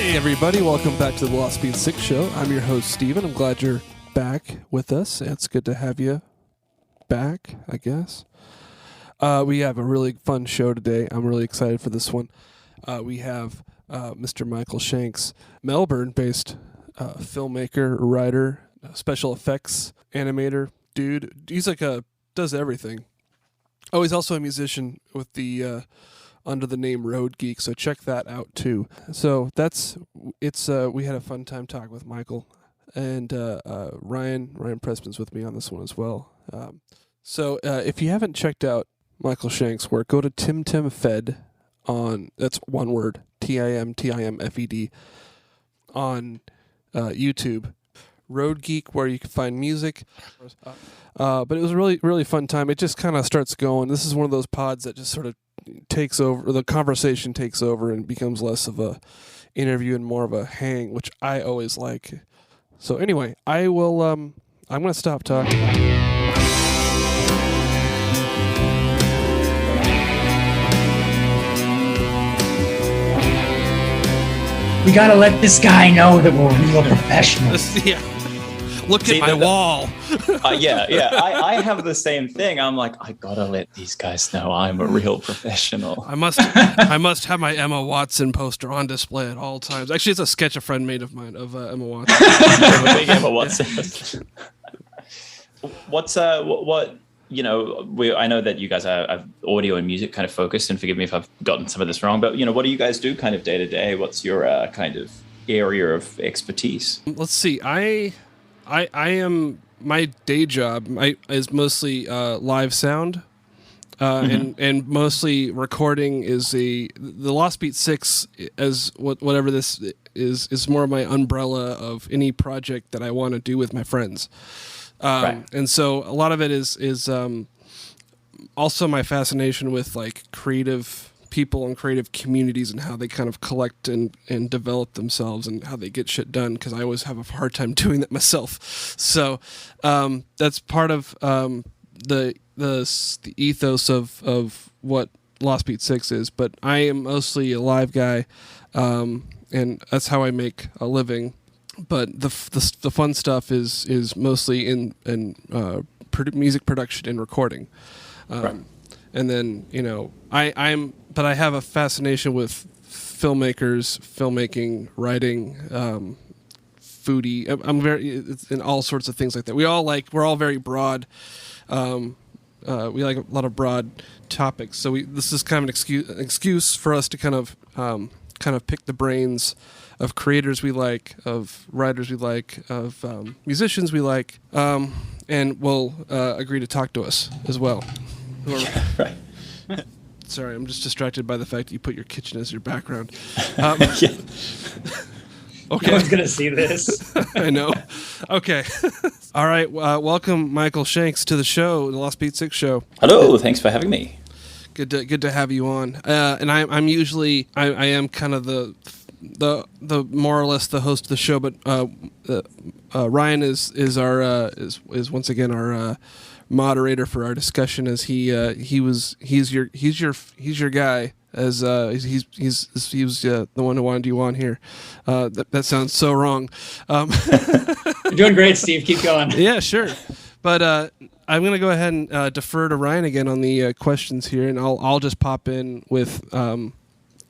Hey everybody, welcome back to the Lost Speed 6 show. I'm your host Steven. I'm glad you're back with us. It's good to have you back, I guess. We have a really fun show today. I'm really excited for this one. We have Mr. Michael Shanks, Melbourne-based filmmaker, writer, special effects animator dude. He's like does everything. Oh, he's also a musician with the under the name Roadgeek, so check that out too. So we had a fun time talking with Michael, and Ryan Pressman's with me on this one as well. So if you haven't checked out Michael Shanks' work, go to timtimfed on, that's one word, timtimfed, on YouTube. Roadgeek, where you can find music. But it was a really, really fun time. It just kind of starts going. This is one of those pods that just sort of takes over, the conversation takes over and becomes less of a interview and more of a hang, which I always like. So anyway, I'm going to stop talking. We gotta let this guy know that we're real professionals. Yeah. Look at my wall. I have the same thing. I'm like, I gotta let these guys know I'm a real professional. I must have my Emma Watson poster on display at all times. Actually, it's a sketch a friend made of mine of Emma Watson. I'm a big Emma Watson. What? You know, I know that you guys are audio and music kind of focused, and forgive me if I've gotten some of this wrong, but, you know, what do you guys do kind of day to day? What's your kind of area of expertise? Let's see. I am, my day job is mostly live sound, and mostly recording is the Lost Beat 6 as whatever this is more of my umbrella of any project that I want to do with my friends. Right. And so a lot of it is also my fascination with like creative people and creative communities and how they kind of collect and develop themselves and how they get shit done, because I always have a hard time doing that myself. So that's part of the ethos of what Lost Beat 6 is. But I am mostly a live guy, and that's how I make a living. But the fun stuff is mostly in music production and recording, right. And then, you know, but I have a fascination with filmmakers, filmmaking, writing, foodie. It's in all sorts of things like that. We're all very broad. We like a lot of broad topics. So this is kind of an excuse for us to kind of pick the brains of creators we like, of writers we like, of musicians we like, and will agree to talk to us as well. Right. Sorry, I'm just distracted by the fact that you put your kitchen as your background. Okay. No one's going to see this. I know. Okay. All right. Welcome, Michael Shanks, to the show, the Lost Beat 6 show. Hello. Thanks for having me. Good to have you on. And I'm usually I am kind of the more or less the host of the show, but Ryan is once again our moderator for our discussion, as he's your guy, as he was the one who wanted you on here. That sounds so wrong. You're doing great, Steve. Keep going. Yeah, sure. But I'm going to go ahead and defer to Ryan again on the questions here, and I'll just pop in with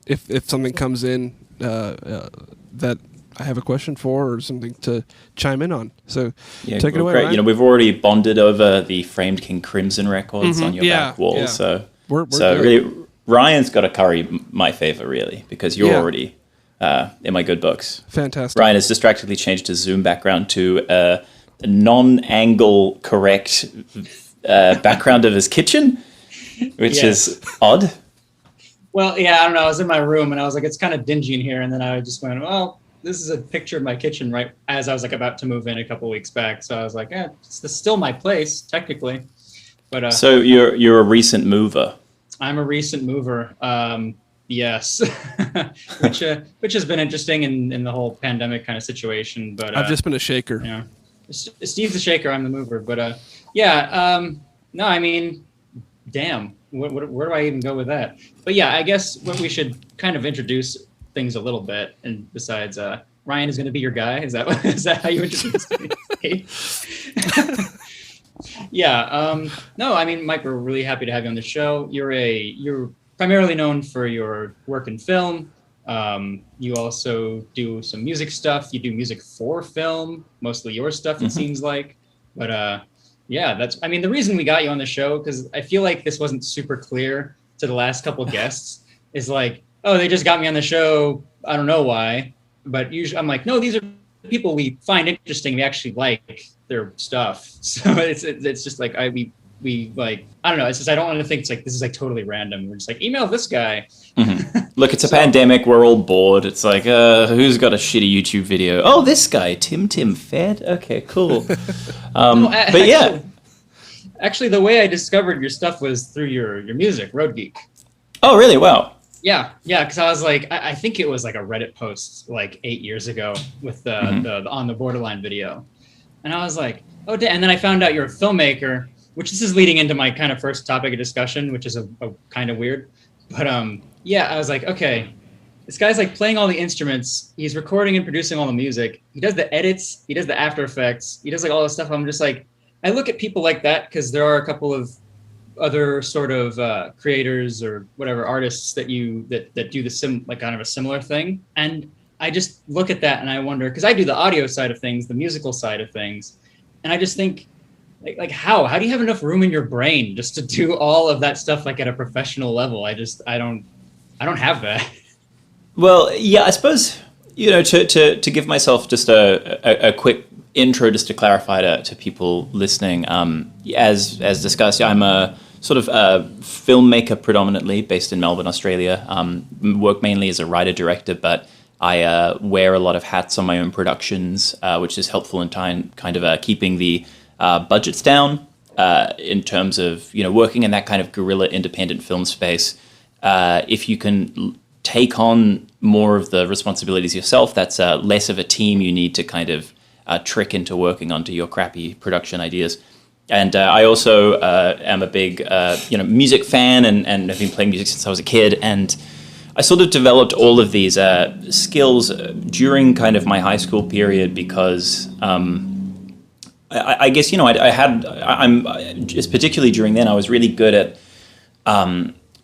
if something comes in that I have a question for or something to chime in on. So take it away, great. Ryan. You know, we've already bonded over the framed King Crimson records on your back wall. Yeah. So we're really, Ryan's got to curry my favor, really, because you're already in my good books. Fantastic. Ryan has distractedly changed his Zoom background to a non-angle correct background of his kitchen, which is odd. Well, yeah, I don't know. I was in my room and I was like, it's kind of dingy in here. And then I just went, well, this is a picture of my kitchen right as I was like about to move in a couple weeks back. So I was like, it's still my place, technically. But so you're a recent mover. I'm a recent mover. Yes, which has been interesting in the whole pandemic kind of situation. But I've just been a shaker. Yeah, Steve's the shaker. I'm the mover. But no, I mean, damn, where do I even go with that? But yeah, I guess what we should kind of introduce things a little bit. And besides, Ryan is going to be your guy. Is that how you introduced me? Yeah. No, I mean, Mike, we're really happy to have you on the show. You're primarily known for your work in film. You also do some music stuff. You do music for film, mostly your stuff, it seems like. But yeah, I mean, the reason we got you on the show, because I feel like this wasn't super clear to the last couple guests, is like, oh, they just got me on the show. I don't know why. But usually I'm like, no, these are people we find interesting. We actually like their stuff. So it's just like, we like, I don't know. It's just, I don't want to think it's like, this is like totally random. We're just like, email this guy. Look, it's a pandemic. We're all bored. It's like, who's got a shitty YouTube video? Oh, this guy, timtimfed. Okay, cool. But yeah. Actually, the way I discovered your stuff was through your music, Roadgeek. Oh, really? Wow. Yeah, because I was like, I think it was like a Reddit post like 8 years ago with the On the Borderline video. And I was like, oh, and then I found out you're a filmmaker, which this is leading into my kind of first topic of discussion, which is a kind of weird. But yeah, I was like, okay, this guy's like playing all the instruments. He's recording and producing all the music. He does the edits. He does the After Effects. He does like all this stuff. I'm just like, I look at people like that because there are a couple of other sort of creators or whatever artists that do like kind of a similar thing. And I just look at that and I wonder, because I do the audio side of things, the musical side of things. And I just think, like how do you have enough room in your brain just to do all of that stuff like at a professional level? I don't have that. Well, yeah, I suppose, to give myself just a quick intro, just to clarify to people listening, as discussed, I'm a sort of a filmmaker predominantly based in Melbourne, Australia. Work mainly as a writer-director, but I wear a lot of hats on my own productions, which is helpful in kind of keeping the budgets down in terms of working in that kind of guerrilla independent film space. If you can take on more of the responsibilities yourself, that's less of a team you need to kind of trick into working onto your crappy production ideas. And I also am a big music fan and have been playing music since I was a kid. And I sort of developed all of these skills during kind of my high school period because I guess, I'm just particularly during then, I was really good at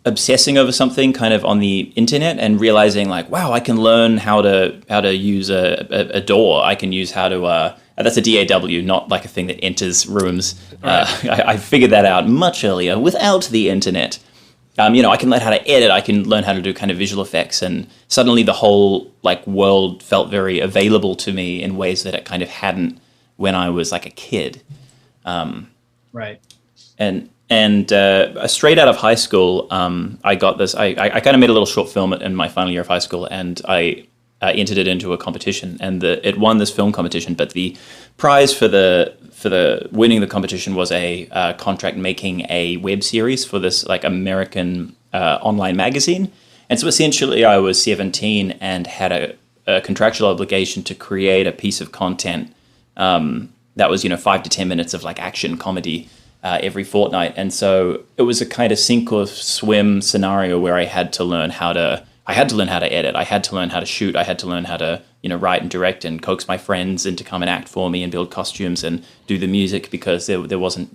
obsessing over something kind of on the internet and realizing like, wow, I can learn how to use a door. I can use how to, that's a DAW, not like a thing that enters rooms. Right. I figured that out much earlier without the internet. I can learn how to edit. I can learn how to do kind of visual effects. And suddenly the whole like world felt very available to me in ways that it kind of hadn't when I was like a kid. Right. And straight out of high school, I got this. I kind of made a little short film in my final year of high school, and I entered it into a competition, and it won this film competition. But the prize for the winning the competition was a contract making a web series for this like American online magazine. And so essentially, I was 17 and had a contractual obligation to create a piece of content that was 5 to 10 minutes of like action comedy every fortnight. And so it was a kind of sink or swim scenario where I had to learn how to edit. I had to learn how to shoot. I had to learn how to, write and direct and coax my friends in to come and act for me and build costumes and do the music because there wasn't,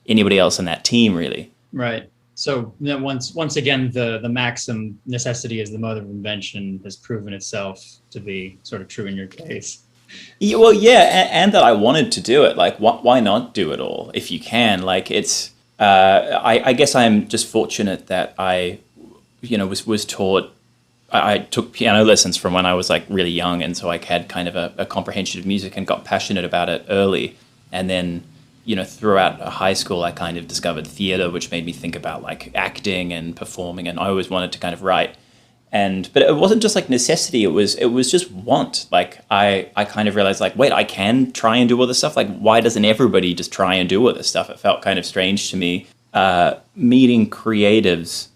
anybody else in that team really. Right. So once again, the maxim necessity is the mother of invention has proven itself to be sort of true in your case. Yeah, well, yeah, and that I wanted to do it. Like, why not do it all if you can? Like, it's. I guess I'm just fortunate that I, was taught. I took piano lessons from when I was like really young, and so I had kind of a comprehension of music and got passionate about it early. And then, throughout high school, I kind of discovered theater, which made me think about like acting and performing. And I always wanted to kind of write. But it wasn't just like necessity. It was just want. Like I kind of realized like, wait, I can try and do all this stuff. Like, why doesn't everybody just try and do all this stuff? It felt kind of strange to me meeting creatives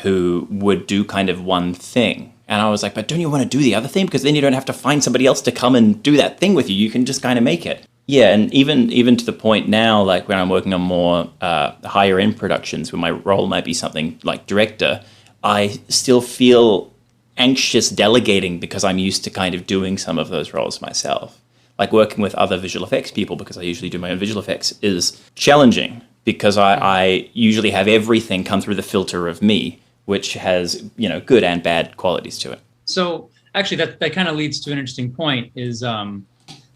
who would do kind of one thing. And I was like, but don't you want to do the other thing? Because then you don't have to find somebody else to come and do that thing with you. You can just kind of make it. Yeah, and even to the point now, like when I'm working on more higher end productions where my role might be something like director, I still feel anxious delegating because I'm used to kind of doing some of those roles myself. Like working with other visual effects people, because I usually do my own visual effects, is challenging because I usually have everything come through the filter of me, which has, good and bad qualities to it. So actually that kind of leads to an interesting point is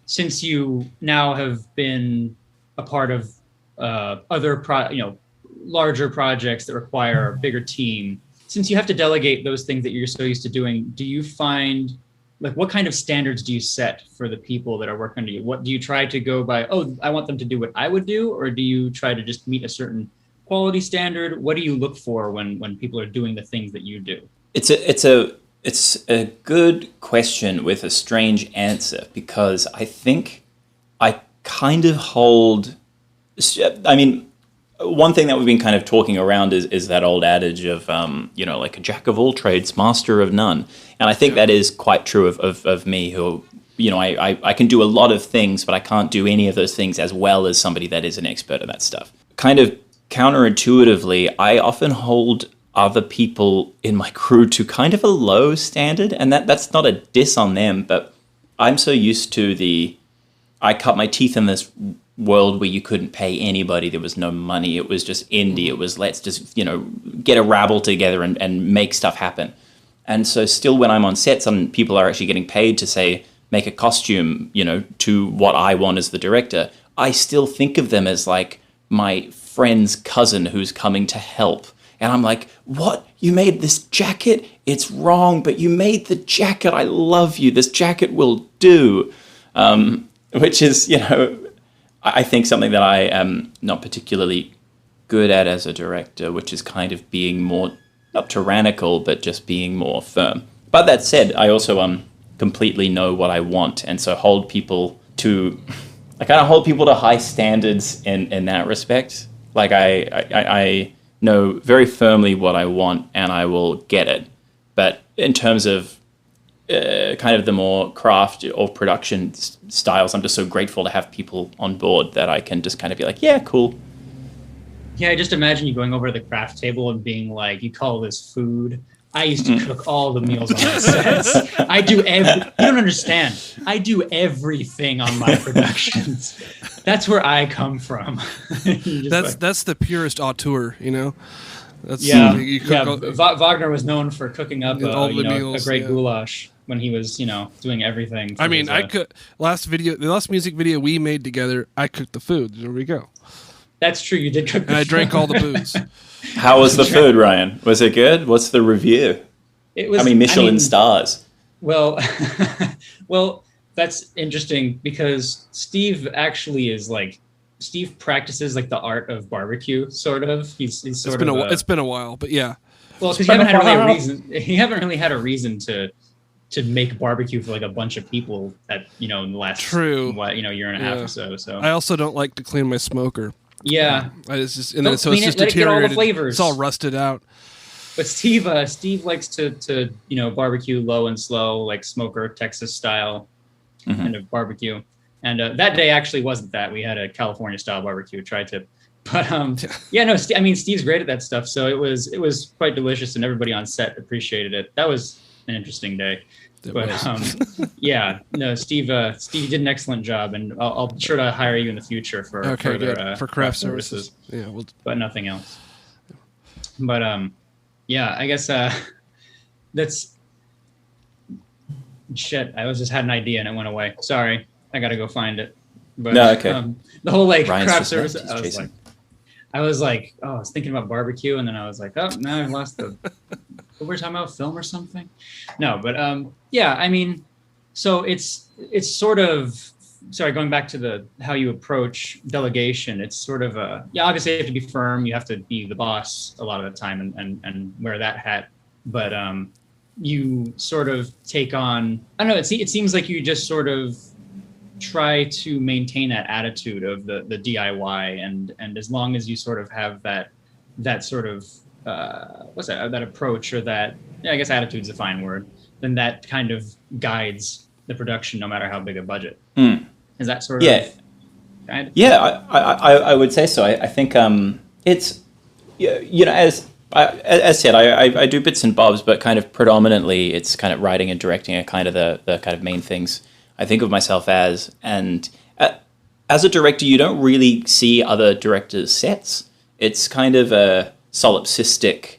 since you now have been a part of other larger projects that require a bigger team, since you have to delegate those things that you're so used to doing, do you find, like, what kind of standards do you set for the people that are working under you? What do you try to go by? Oh, I want them to do what I would do, or do you try to just meet a certain quality standard? What do you look for when people are doing the things that you do? It's a good question with a strange answer, because I think I kind of hold. I mean, one thing that we've been kind of talking around is that old adage of, like a jack of all trades, master of none. And I think that is quite true of me, who, I can do a lot of things, but I can't do any of those things as well as somebody that is an expert at that stuff. Kind of counterintuitively, I often hold other people in my crew to kind of a low standard. And that's not a diss on them, but I'm so used to I cut my teeth in this world where you couldn't pay anybody. There was no money. It was just indie. It was, let's just, get a rabble together and make stuff happen. And so still when I'm on set, some people are actually getting paid to, say, make a costume, to what I want as the director. I still think of them as like my friend's cousin who's coming to help. And I'm like, what? You made this jacket? It's wrong, but you made the jacket. I love you. This jacket will do. Which is, I think something that I am not particularly good at as a director, which is kind of being more, not tyrannical, but just being more firm. But that said, I also completely know what I want, and so hold people to high standards in that respect. Like I know very firmly what I want, and I will get it. But in terms of kind of the more craft or production styles, I'm just so grateful to have people on board that I can just kind of be like, yeah, cool. Yeah, I just imagine you going over to the craft table and being like, you call this food? I used to cook all the meals on the sets. You don't understand. I do everything on my productions. That's where I come from. That's the purest auteur, That's, Wagner was known for cooking up a great goulash when he was, doing everything. I mean, the last music video we made together, I cooked the food. There we go. That's true. You did cook. And I drank all the booze. How was the food, Ryan? Was it good? What's the review? It was. How many Michelin stars? Well, that's interesting because Steve actually is like. Steve practices like the art of barbecue, sort of. He's sort of. It's been a while, but yeah. Well, because you haven't really had a reason to make barbecue for like a bunch of people at in the last year and a half or so. So I also don't like to clean my smoker. Yeah, it's just deteriorated. Let it get all the flavors. It's all rusted out. But Steve likes to barbecue low and slow, like smoker Texas style kind of barbecue. And that day actually wasn't that. We had a California style barbecue tri-tip. But Steve's great at that stuff. So it was quite delicious, and everybody on set appreciated it. That was an interesting day. Steve did an excellent job, and I'll be sure to hire you in the future for craft services. Yeah, but nothing else. But I guess that's shit. I just had an idea and it went away. Sorry. I gotta go find it. But no, okay. The whole like Ryan's craft service. I was thinking about barbecue, and then I was like, oh, now I've lost the. What we're talking about, film or something? No, but I mean, so it's sort of. Sorry, going back to how you approach delegation. It's sort of obviously you have to be firm. You have to be the boss a lot of the time and wear that hat. But you sort of take on. I don't know. It seems like you just sort of try to maintain that attitude of the DIY, and as long as you sort of have that sort of that approach, or that, I guess attitude's a fine word, then that kind of guides the production no matter how big a budget. Is that sort of guide? Yeah, I would say so. I think it's as as said, I do bits and bobs, but kind of predominantly it's kind of writing and directing are kind of the kind of main things I think of myself as. And as a director, you don't really see other directors' sets. It's kind of a solipsistic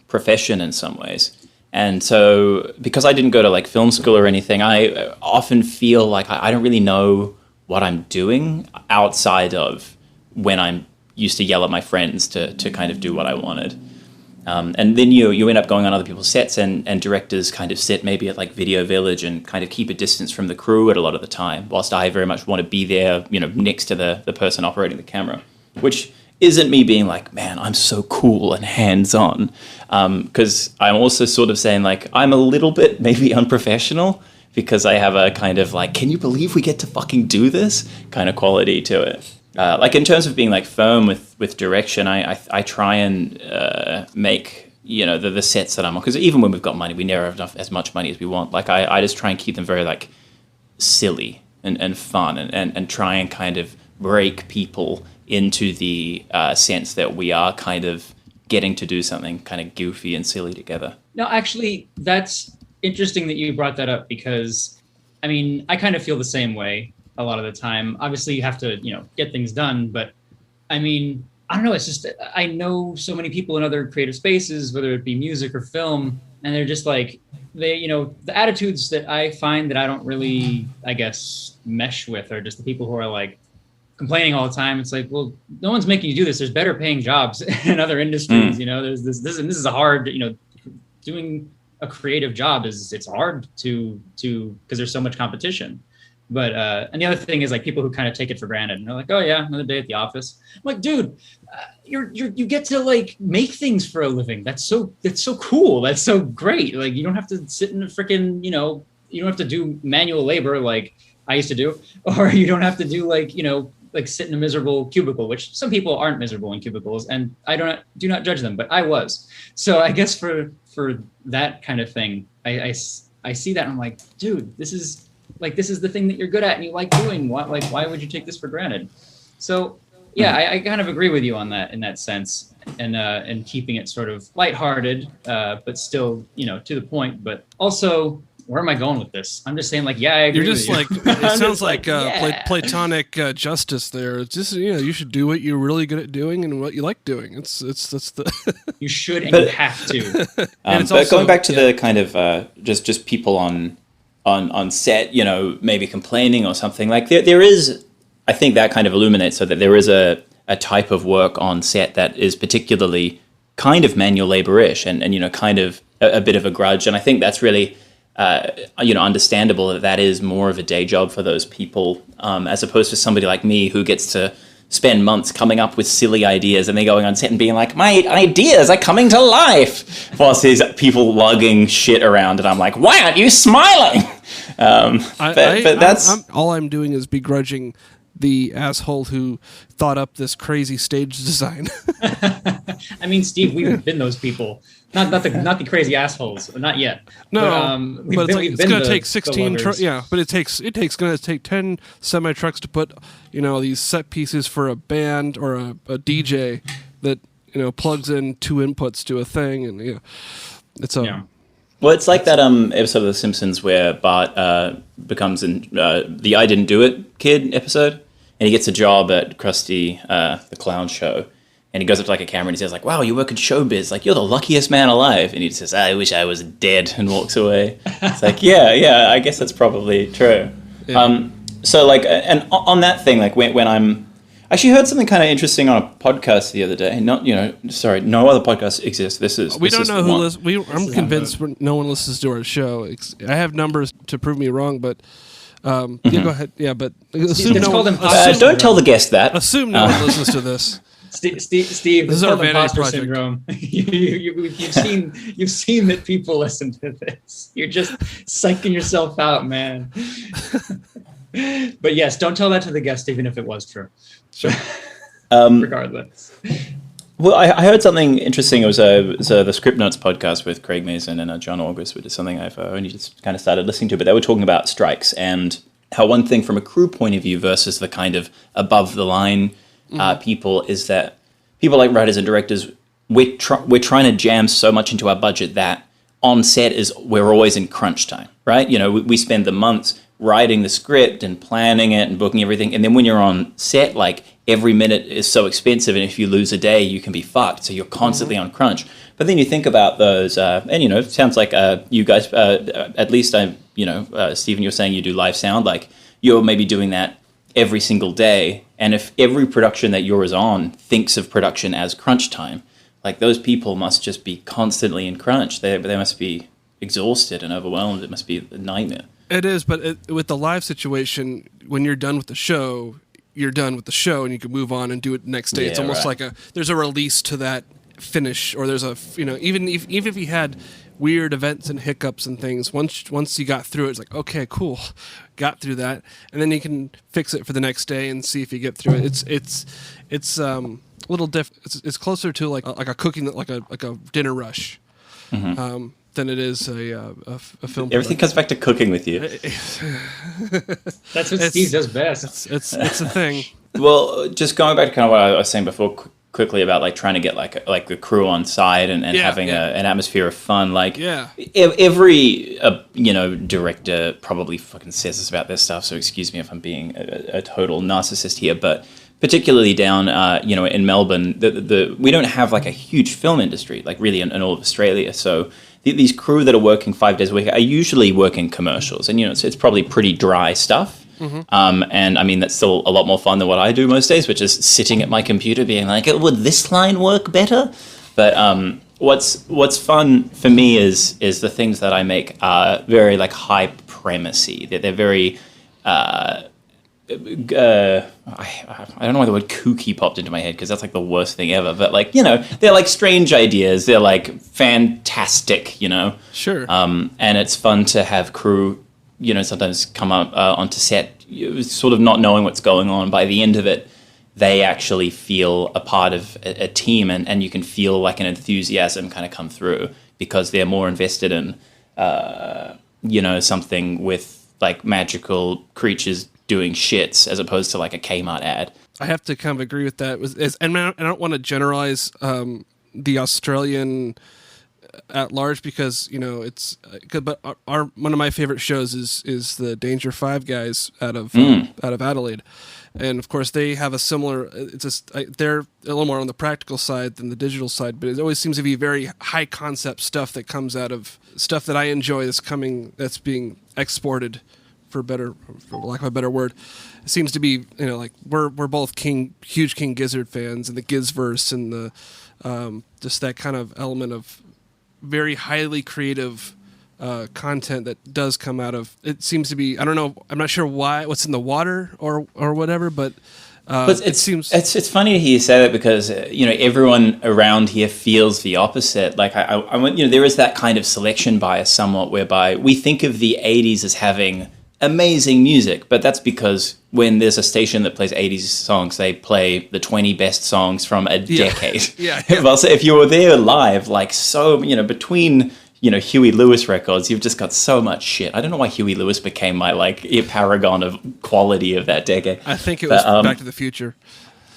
profession in some ways. And so because I didn't go to like film school or anything, I often feel like I don't really know what I'm doing outside of when I'm used to yell at my friends to kind of do what I wanted. And then you end up going on other people's sets, and directors kind of sit maybe at like Video Village and kind of keep a distance from the crew at a lot of the time, whilst I very much want to be there, next to the person operating the camera, which isn't me being like, man, I'm so cool and hands-on. Because I'm also sort of saying like, I'm a little bit maybe unprofessional because I have a kind of like, can you believe we get to fucking do this kind of quality to it. Like in terms of being like firm with direction, I try and make the sets that I'm on, because even when we've got money, we never have enough as much money as we want. Like I just try and keep them very like silly and fun and try and kind of break people into the sense that we are kind of getting to do something kind of goofy and silly together. No, actually, that's interesting that you brought that up, because I mean, I kind of feel the same way a lot of the time. Obviously you have to, get things done, but I mean, I don't know, it's just, I know so many people in other creative spaces, whether it be music or film, and they're just like, the attitudes that I find that I don't really, I guess, mesh with are just the people who are like complaining all the time. It's like, well, no one's making you do this. There's better paying jobs in other industries. There's this is a hard, doing a creative job it's hard to because there's so much competition. But and the other thing is like people who kind of take it for granted, and they're like, oh yeah, another day at the office. I'm like, dude, you get to like make things for a living. That's so cool. That's so great. Like you don't have to sit in a freaking, you don't have to do manual labor like I used to do, or you don't have to do like, like sit in a miserable cubicle, which some people aren't miserable in cubicles, and I do not judge them, but I was. So I guess for that kind of thing, I see that and I'm like, dude, this is the thing that you're good at and you like doing. Why would you take this for granted? So yeah, I kind of agree with you on that in that sense, and keeping it sort of lighthearted, but still, to the point. But also, where am I going with this? I'm just saying, like, yeah, I agree. You're just with you. like, it sounds like yeah. platonic justice there. It's just, you should do what you're really good at doing and what you like doing. That's the. You should and you have to. And it's also, going back to the kind of just people on set, maybe complaining or something, like there is, I think that kind of illuminates so that there is a type of work on set that is particularly kind of manual labor-ish and kind of a bit of a grudge. And I think that's really, understandable that is more of a day job for those people, as opposed to somebody like me who gets to spend months coming up with silly ideas and then going on set and being like, my ideas are coming to life, whilst there's people lugging shit around and I'm like, why aren't you smiling? But that's all I'm doing is begrudging the asshole who thought up this crazy stage design. I mean, Steve, we've been those people. Not the crazy assholes, not yet. No, but it's going to take 16. But it's going to take 10 semi trucks to put these set pieces for a band or a DJ that plugs in 2 inputs to a thing, and it's a. Yeah. Well, it's like that episode of The Simpsons where Bart becomes the I Didn't Do It kid episode, and he gets a job at Krusty the Clown show. And he goes up to like a camera and he says like, wow, you work in showbiz. Like, you're the luckiest man alive. And he says, I wish I was dead, and walks away. It's like, yeah, I guess that's probably true. Yeah. So like, and on that thing, like when I'm, I actually heard something kind of interesting on a podcast the other day. No other podcasts exist. We don't know who listens. I'm convinced no one listens to our show. I have numbers to prove me wrong, but yeah, go ahead. Yeah, but assume don't tell the guest that. Assume no one listens to this. Steve, this is our vanity project. Syndrome. You've seen that people listen to this. You're just psyching yourself out, man. But yes, don't tell that to the guest, even if it was true. Sure. Regardless. Well, I heard something interesting. It was the Script Notes podcast with Craig Mazin and John August, which is something I've only just kind of started listening to. But they were talking about strikes and how one thing from a crew point of view versus the kind of above the line people is that people like writers and directors we're trying to jam so much into our budget that on set we're always in crunch time, right? We spend the months writing the script and planning it and booking everything, and then when you're on set, like every minute is so expensive, and if you lose a day, you can be fucked. So you're constantly on crunch. But then you think about those, and it sounds like you guys, at least Stephen, you're saying you do live sound, like you're maybe doing that every single day. And if every production that yours on thinks of production as crunch time, like those people must just be constantly in crunch. They must be exhausted and overwhelmed. It must be a nightmare. It is, but with the live situation, when you're done with the show, you're done with the show, and you can move on and do it next day. It's almost like there's a release to that finish, or there's even if you had weird events and hiccups and things, once you got through it, it's like, okay, cool, got through that, and then you can fix it for the next day and see if you get through it. It's a little it's closer to like a cooking, like a dinner rush. Mm-hmm. Than it is a film. Everything comes back to cooking with you. That's what Steve does best. It's a thing. Well, just going back to kind of what I was saying before, quickly about like trying to get like the crew on side and having an atmosphere of fun. Like every director probably fucking says this about their stuff. So excuse me if I'm being a total narcissist here, but particularly down in Melbourne, we don't have like a huge film industry like really in all of Australia. So these crew that are working 5 days a week are usually working commercials, and it's probably pretty dry stuff. Mm-hmm. And I mean, that's still a lot more fun than what I do most days, which is sitting at my computer being like, would this line work better? But what's fun for me is the things that I make are very like high premisey. They're very I don't know why the word kooky popped into my head, because that's like the worst thing ever. But like, they're like strange ideas. They're like fantastic, Sure. And it's fun to have crew, sometimes come up onto set, sort of not knowing what's going on. By the end of it, they actually feel a part of a team, and you can feel like an enthusiasm kind of come through because they're more invested in, something with like magical creatures doing shits as opposed to like a Kmart ad. I have to kind of agree with that. And I don't want to generalize the Australian at large, because it's good. But one of my favorite shows is the Danger Five guys out of Adelaide, and of course they have a similar. They're a little more on the practical side than the digital side, but it always seems to be very high concept stuff that comes out of stuff that I enjoy. That's being exported. For lack of a better word, it seems to be like we're both huge King Gizzard fans, and the Gizverse, and the just that kind of element of very highly creative content that does come out of it. Seems to be, I don't know, I'm not sure what's in the water or whatever, but it seems it's funny to hear you say that, because everyone around here feels the opposite. Like I went, there is that kind of selection bias somewhat, whereby we think of the 80s as having amazing music, but that's because when there's a station that plays 80s songs, they play the 20 best songs from a decade. Yeah. Well, so if you were there live, like, so, between, Huey Lewis records, you've just got so much shit. I don't know why Huey Lewis became my, like, paragon of quality of that decade. I think it was Back to the Future.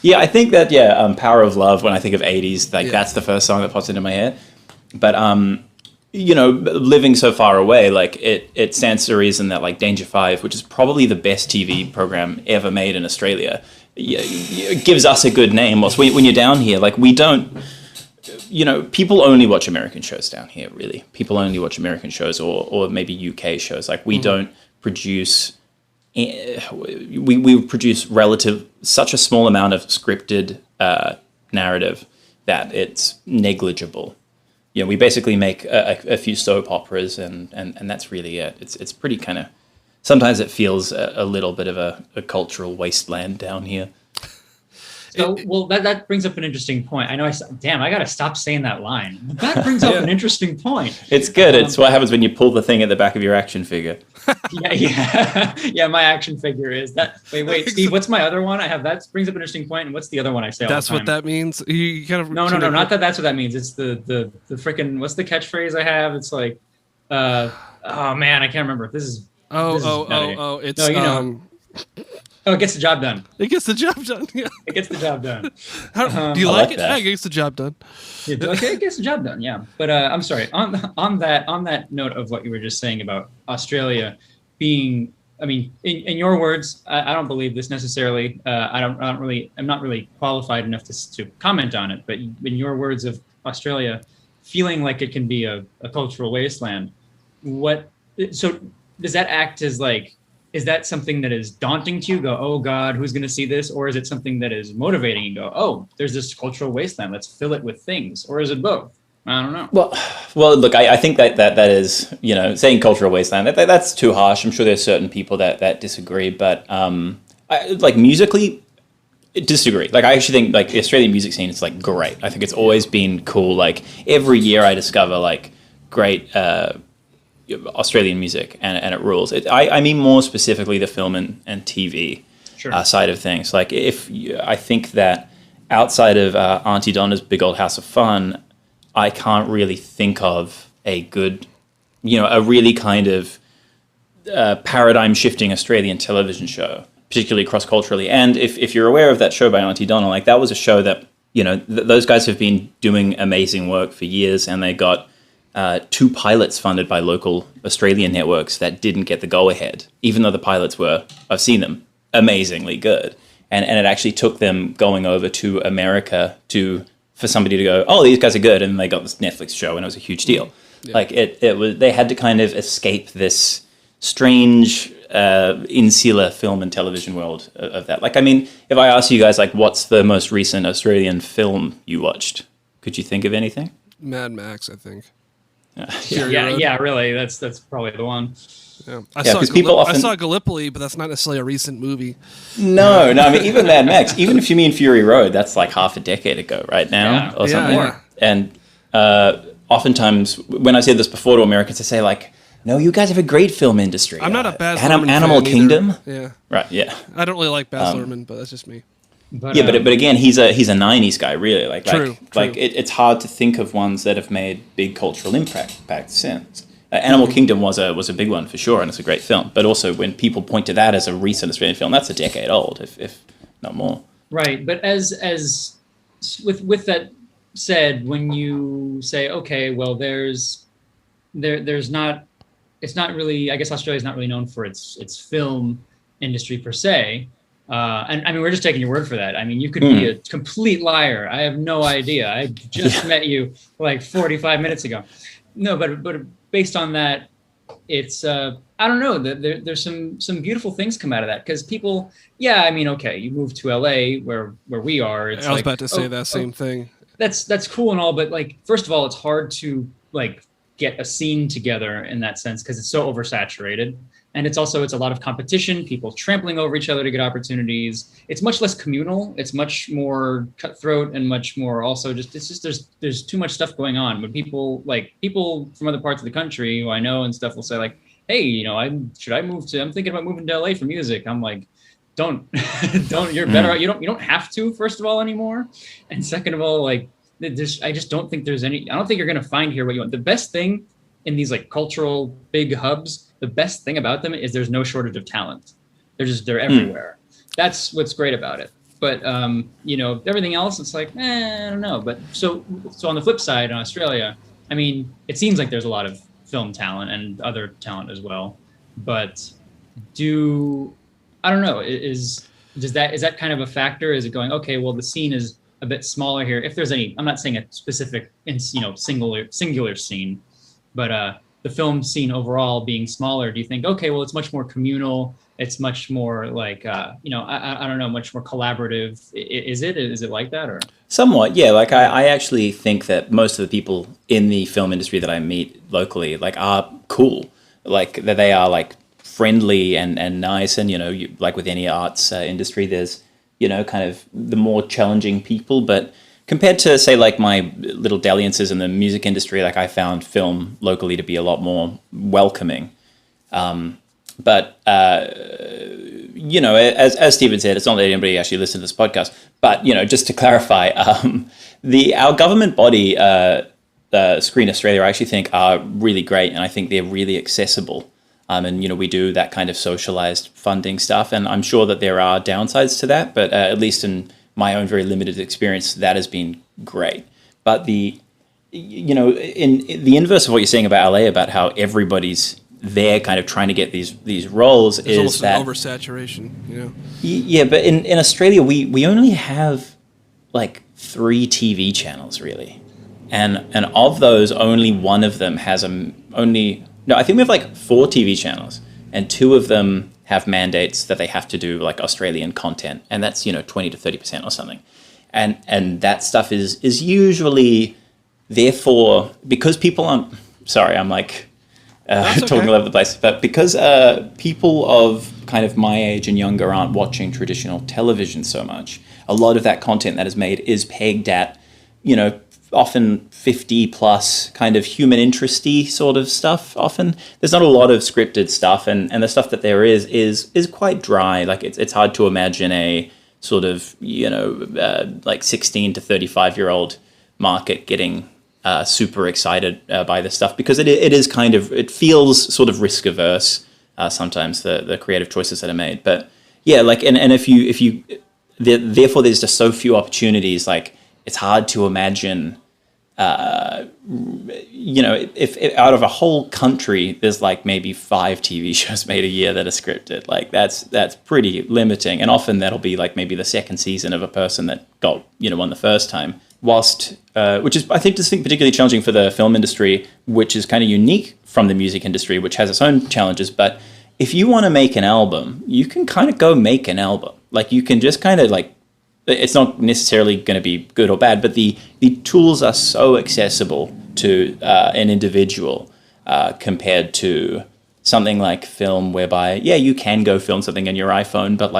Yeah, I think that, Power of Love, when I think of 80s, that's the first song that pops into my head. But, living so far away, like it stands to reason that like Danger 5, which is probably the best TV program ever made in Australia, gives us a good name. Whilst when you're down here, like we don't, people only watch American shows down here, really. People only watch American shows or maybe UK shows. Like we don't produce, we produce such a small amount of scripted narrative that it's negligible. We basically make a few soap operas, and that's really it. It's pretty kind of, sometimes it feels a little bit of a cultural wasteland down here. So, well, that brings up an interesting point. I know I got to stop saying that line. That brings up an interesting point. It's good. It's what happens when you pull the thing at the back of your action figure. Yeah, my action figure is that. Wait, Steve, what's my other one? I have that brings up an interesting point. And what's the other one I say all the time? That's what that means? You kind of No, not that that's what that means. It's the freaking, what's the catchphrase I have? It's like, oh man, I can't remember. This is it's Oh, it gets the job done. It gets the job done. Yeah. It gets the job done. Do you like it? that. Yeah, it gets the job done. Yeah, okay, it gets the job done. Yeah, but I'm sorry. On that note of what you were just saying about Australia being, I mean, in your words, I don't believe this necessarily. I'm not really qualified enough to comment on it. But in your words of Australia feeling like it can be a cultural wasteland, so does that act as like? Is that something that is daunting to you? Go, oh God, who's going to see this? Or is it something that is motivating and go, oh, there's this cultural wasteland. Let's fill it with things. Or is it both? I don't know. Well, look, I think that is, saying cultural wasteland, that's too harsh. I'm sure there's certain people that disagree, but like musically, disagree. Like I actually think like the Australian music scene is like great. I think it's always been cool. Like every year I discover like great Australian music, and it rules. I mean more specifically the film and TV side of things. Like I think that outside of Auntie Donna's Big Old House of Fun, I can't really think of a good, a really kind of paradigm shifting Australian television show, particularly cross culturally. And if you're aware of that show by Auntie Donna, like that was a show that those guys have been doing amazing work for years, and they got 2 pilots funded by local Australian networks that didn't get the go-ahead, even though the pilots were, I've seen them, amazingly good. And it actually took them going over to America for somebody to go, oh, these guys are good, and they got this Netflix show, and it was a huge deal. Yeah. Like it was, they had to kind of escape this strange insular film and television world of that. Like, I mean, if I ask you guys, like, what's the most recent Australian film you watched? Could you think of anything? Mad Max, I think. Yeah, really. That's probably the one. Yeah. I saw Gallipoli, but that's not necessarily a recent movie. No. I mean, even Mad Max, even if you mean Fury Road, that's like half a decade ago right now or something. Yeah. And oftentimes, when I say this before to Americans, I say like, no, you guys have a great film industry. I'm not a Baz Luhrmann Animal fan Kingdom. Either. Yeah. Right, yeah. I don't really like Baz Luhrmann, but that's just me. But again, he's a '90s guy, really. True. Like it's hard to think of ones that have made big cultural impact since. Animal Kingdom was a big one for sure, and it's a great film. But also, when people point to that as a recent Australian film, that's a decade old, if not more. Right, but as with that said, when you say, okay, well, there's not, it's not really. I guess Australia's not really known for its film industry per se. And I mean, we're just taking your word for that. I mean, you could be a complete liar. I have no idea. I just met you like 45 minutes ago. No, but based on that, it's I don't know. There's some beautiful things come out of that because people. Yeah, I mean, okay, you move to LA where we are. It's I was about to say that same thing. That's cool and all, but like first of all, it's hard to like get a scene together in that sense because it's so oversaturated. And it's a lot of competition, people trampling over each other to get opportunities. It's much less communal. It's much more cutthroat and much more also there's too much stuff going on. When people from other parts of the country who I know and stuff will say like, hey, I'm thinking about moving to LA for music. I'm like, don't, you're better. You don't have to, first of all, anymore. And second of all, like, I just don't think I don't think you're going to find here what you want. The best thing in these like cultural big hubs, the best thing about them is there's no shortage of talent. They're everywhere. That's what's great about it. But everything else, it's like, I don't know. But so on the flip side, in Australia, I mean, it seems like there's a lot of film talent and other talent as well. But I don't know, is that kind of a factor? Is it going, okay, well, the scene is a bit smaller here. If there's any, I'm not saying a specific, singular scene, but the film scene overall being smaller, do you think, okay, well, it's much more communal. It's much more like, I don't know, much more collaborative. Is it like that or? Somewhat, yeah. Like I actually think that most of the people in the film industry that I meet locally, like, are cool. Like that they are like friendly and nice. And, like with any arts industry, there's, kind of the more challenging people, but compared to, say, like my little dalliances in the music industry, like I found film locally to be a lot more welcoming. But as Stephen said, it's not that anybody actually listened to this podcast. But just to clarify, our government body, Screen Australia, I actually think are really great, and I think they're really accessible. And, we do that kind of socialized funding stuff. And I'm sure that there are downsides to that, but at least in my own very limited experience, that has been great. But in the inverse of what you're saying about LA, about how everybody's there kind of trying to get these roles, There's is almost that an oversaturation, Yeah, but in Australia, we only have like 3 TV channels really, and of those, only one of them has I think we have like 4 TV channels, and 2 of them have mandates that they have to do like Australian content, and that's 20 to 30% or something, and that stuff is usually therefore because people aren't. Sorry, I'm like talking all over the place, but because people of kind of my age and younger aren't watching traditional television so much, a lot of that content that is made is pegged at often 50 plus kind of human interesty sort of stuff. Often there's not a lot of scripted stuff, and the stuff that there is quite dry. Like it's hard to imagine a sort of like 16 to 35-year-old market getting super excited by this stuff, because it feels sort of risk averse sometimes, the creative choices that are made. But yeah, like and if you therefore there's just so few opportunities. Like it's hard to imagine. If out of a whole country there's like maybe 5 TV shows made a year that are scripted, like that's pretty limiting, and often that'll be like maybe the second season of a person that got one the first time. Which is I think particularly challenging for the film industry, which is kind of unique from the music industry, which has its own challenges. But if you want to make an album, you can kind of go make an album. Like you can just kind of like. It's not necessarily going to be good or bad, but the tools are so accessible to an individual compared to something like film, whereby you can go film something on your iPhone, but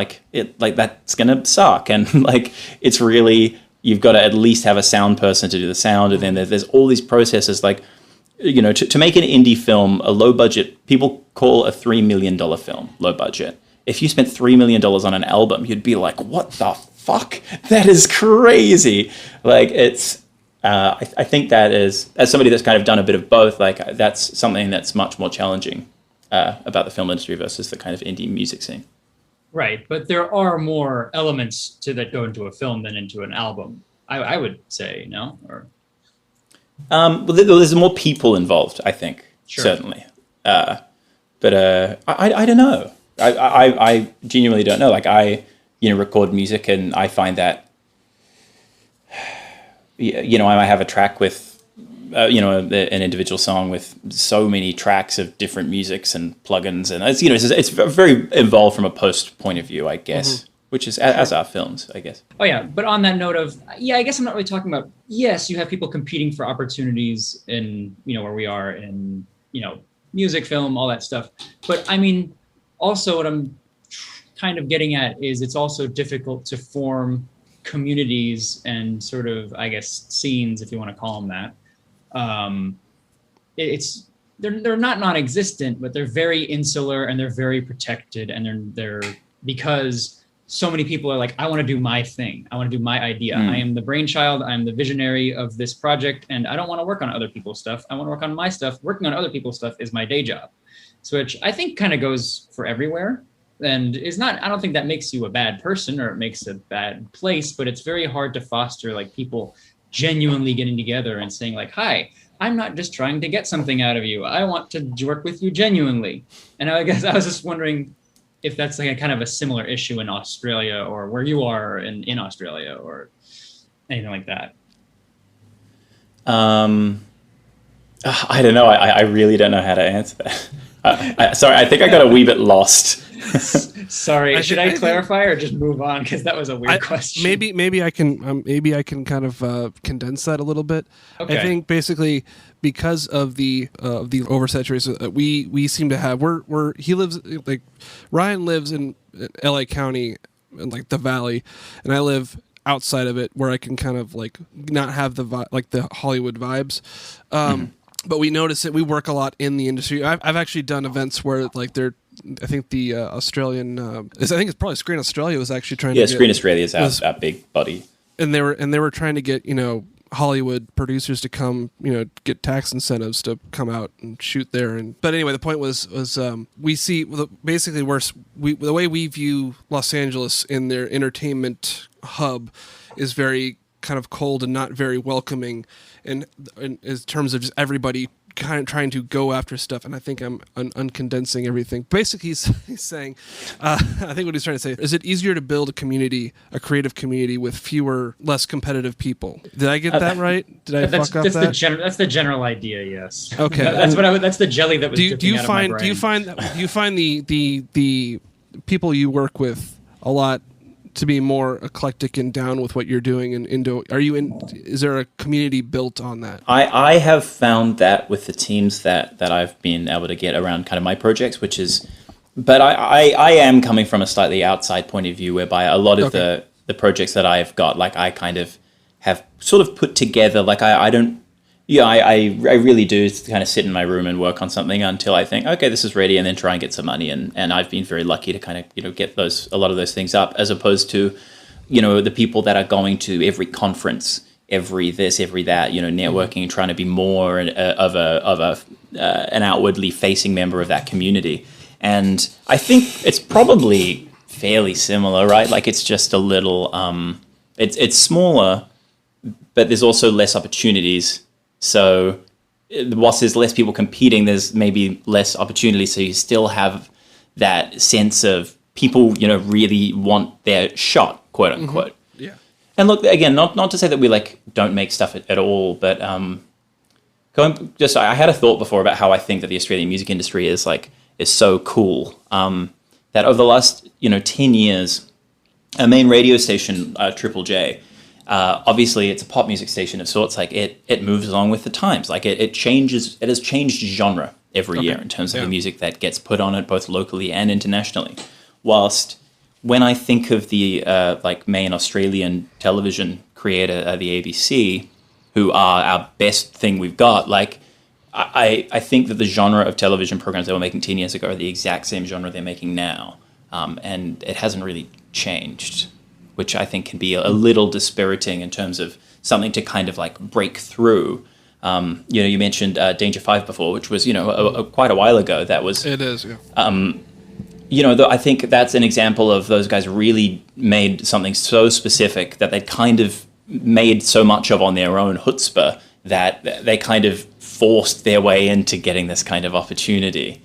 that's going to suck, and like it's really you've got to at least have a sound person to do the sound, and then there's all these processes like to make an indie film, a low budget. People call a $3 million film low budget. If you spent $3 million on an album, you'd be like, what the fuck? That is crazy. Like it's, I think that is, as somebody that's kind of done a bit of both, like that's something that's much more challenging about the film industry versus the kind of indie music scene. Right, but there are more elements to that go into a film than into an album. I would say, no? Or well, there's more people involved, I think, sure. Certainly. But I don't know. I genuinely don't know. Like I record music, and I find that, I might have a track with, an individual song with so many tracks of different musics and plugins, and it's very involved from a post point of view, I guess, which is as are films, I guess. Oh yeah, but on that note of, I guess I'm not really talking about. Yes, you have people competing for opportunities in where we are in music, film, all that stuff. But I mean, also what I'm kind of getting at is it's also difficult to form communities and sort of, I guess, scenes, if you want to call them that. They're not non-existent, but they're very insular and they're very protected, and they're because so many people are like, I want to do my thing, I want to do my idea. I am the brainchild, I'm the visionary of this project, and I don't want to work on other people's stuff. I want to work on my stuff. Working on other people's stuff is my day job. So which I think kind of goes for everywhere, and is not, I don't think that makes you a bad person or it makes a bad place, but it's very hard to foster like people genuinely getting together and saying like, hi, I'm not just trying to get something out of you. I want to work with you genuinely. And I guess I was just wondering if that's like a kind of a similar issue in Australia or where you are in Australia or anything like that. I don't know. I really don't know how to answer that. Sorry, I think I got a wee bit lost. Sorry, should I clarify or just move on? Because that was a weird question. Maybe I can kind of condense that a little bit. Okay. I think basically because of the oversaturation, we seem to have he lives like Ryan lives in LA County in like the Valley, and I live outside of it where I can kind of like not have the Hollywood vibes. But we notice it. We work a lot in the industry. I've actually done events where like I think the Australian, I think it's probably Screen Australia was actually trying to get... Screen Australia is our big body. And they were trying to get, Hollywood producers to come, get tax incentives to come out and shoot there. But anyway, the point was we see basically the way we view Los Angeles in their entertainment hub is very kind of cold and not very welcoming, in terms of just everybody kind of trying to go after stuff. And I think I'm uncondensing everything. Basically, he's saying, I think what he's trying to say is, it easier to build a creative community with fewer, less competitive people. Did I get that right? Did I fuck up that? That's the general idea. Yes. Okay. That's the jelly that was. Do you find the people you work with a lot to be more eclectic and down with what you're doing, and is there a community built on that? I have found that with the teams that I've been able to get around kind of my projects, but I am coming from a slightly outside point of view, whereby a lot of the projects that I've got, like, I kind of have sort of put together, like I really do kind of sit in my room and work on something until I think, okay, this is ready, and then try and get some money. And I've been very lucky to kind of, get a lot of those things up, as opposed to, the people that are going to every conference, every this, every that, networking, trying to be more of an outwardly facing member of that community. And I think it's probably fairly similar, right? Like, it's just a little, it's smaller, but there's also less opportunities. So whilst there's less people competing, there's maybe less opportunity. So you still have that sense of people, really want their shot, quote unquote. Mm-hmm. Yeah. And look, again, not to say that we don't make stuff at all, but I had a thought before about how I think that the Australian music industry is so cool. That over the last 10 years, a main radio station, Triple J. Obviously, it's a pop music station of sorts. Like, it moves along with the times. Like, it changes. It has changed genre every year in terms of the music that gets put on it, both locally and internationally. Whilst when I think of the main Australian television creator, the ABC, who are our best thing we've got, I think that the genre of television programs they were making 10 years ago are the exact same genre they're making now, and it hasn't really changed, which I think can be a little dispiriting in terms of something to kind of break through. You mentioned Danger 5 before, which was, quite a while ago. That was... It is, yeah. I think that's an example of those guys really made something so specific that they kind of made so much of on their own chutzpah that they kind of forced their way into getting this kind of opportunity,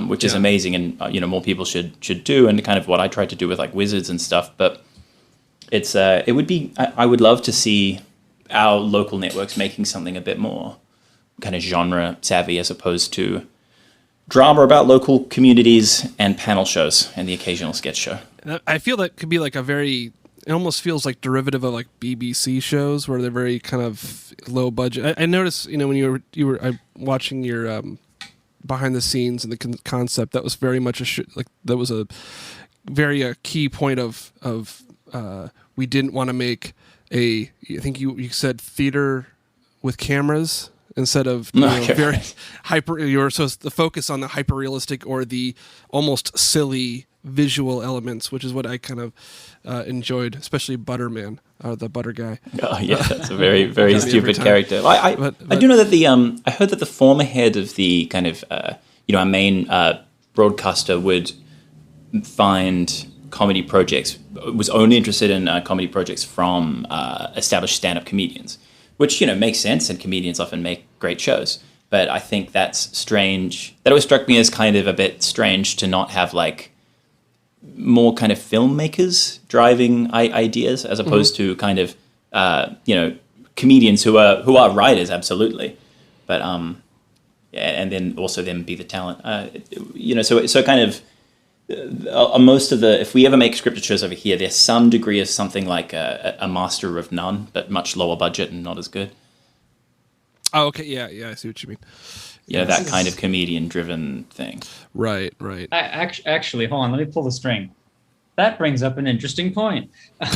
which is amazing, and, more people should do, and kind of what I tried to do with Wizards and stuff, but... I would love to see our local networks making something a bit more kind of genre savvy, as opposed to drama about local communities and panel shows and the occasional sketch show. And I feel that could be it almost feels like derivative of BBC shows, where they're very kind of low budget. I noticed, when you were watching your behind the scenes and the concept, that was very much that was a very key point of we didn't want to make I think you said theater with cameras instead of very hyper. So the focus on the hyper realistic or the almost silly visual elements, which is what I kind of enjoyed, especially Butterman, the butter guy. Oh yeah, that's a very very stupid character. I do know that I heard that the former head of the kind of our main broadcaster would find comedy projects, was only interested in comedy projects from established stand-up comedians, which makes sense, and comedians often make great shows. But I think that's strange. That always struck me as kind of a bit strange to not have more kind of filmmakers driving ideas, as opposed to kind of comedians who are writers, absolutely, but and then also them be the talent. So kind of. Most of if we ever make scripted shows over here, there's some degree of something like a Master of None, but much lower budget and not as good. Oh, okay, yeah, I see what you mean. Yeah, that kind of comedian-driven thing. Right. Actually, hold on, let me pull the string. That brings up an interesting point. That's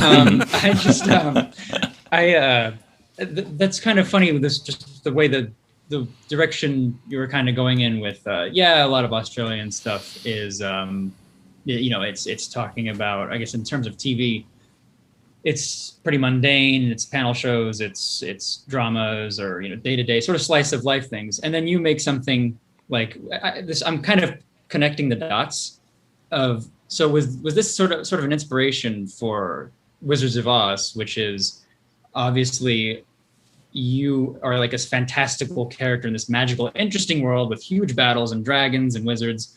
kind of funny with this, just the way the direction you were kind of going in with, a lot of Australian stuff is, it's talking about, I guess in terms of TV, it's pretty mundane. It's panel shows, it's dramas, or day-to-day sort of slice of life things. And then you make something like this. I'm kind of connecting the dots of, so was this sort of an inspiration for Wizards of Oz, which is obviously you are like a fantastical character in this magical, interesting world with huge battles and dragons and wizards.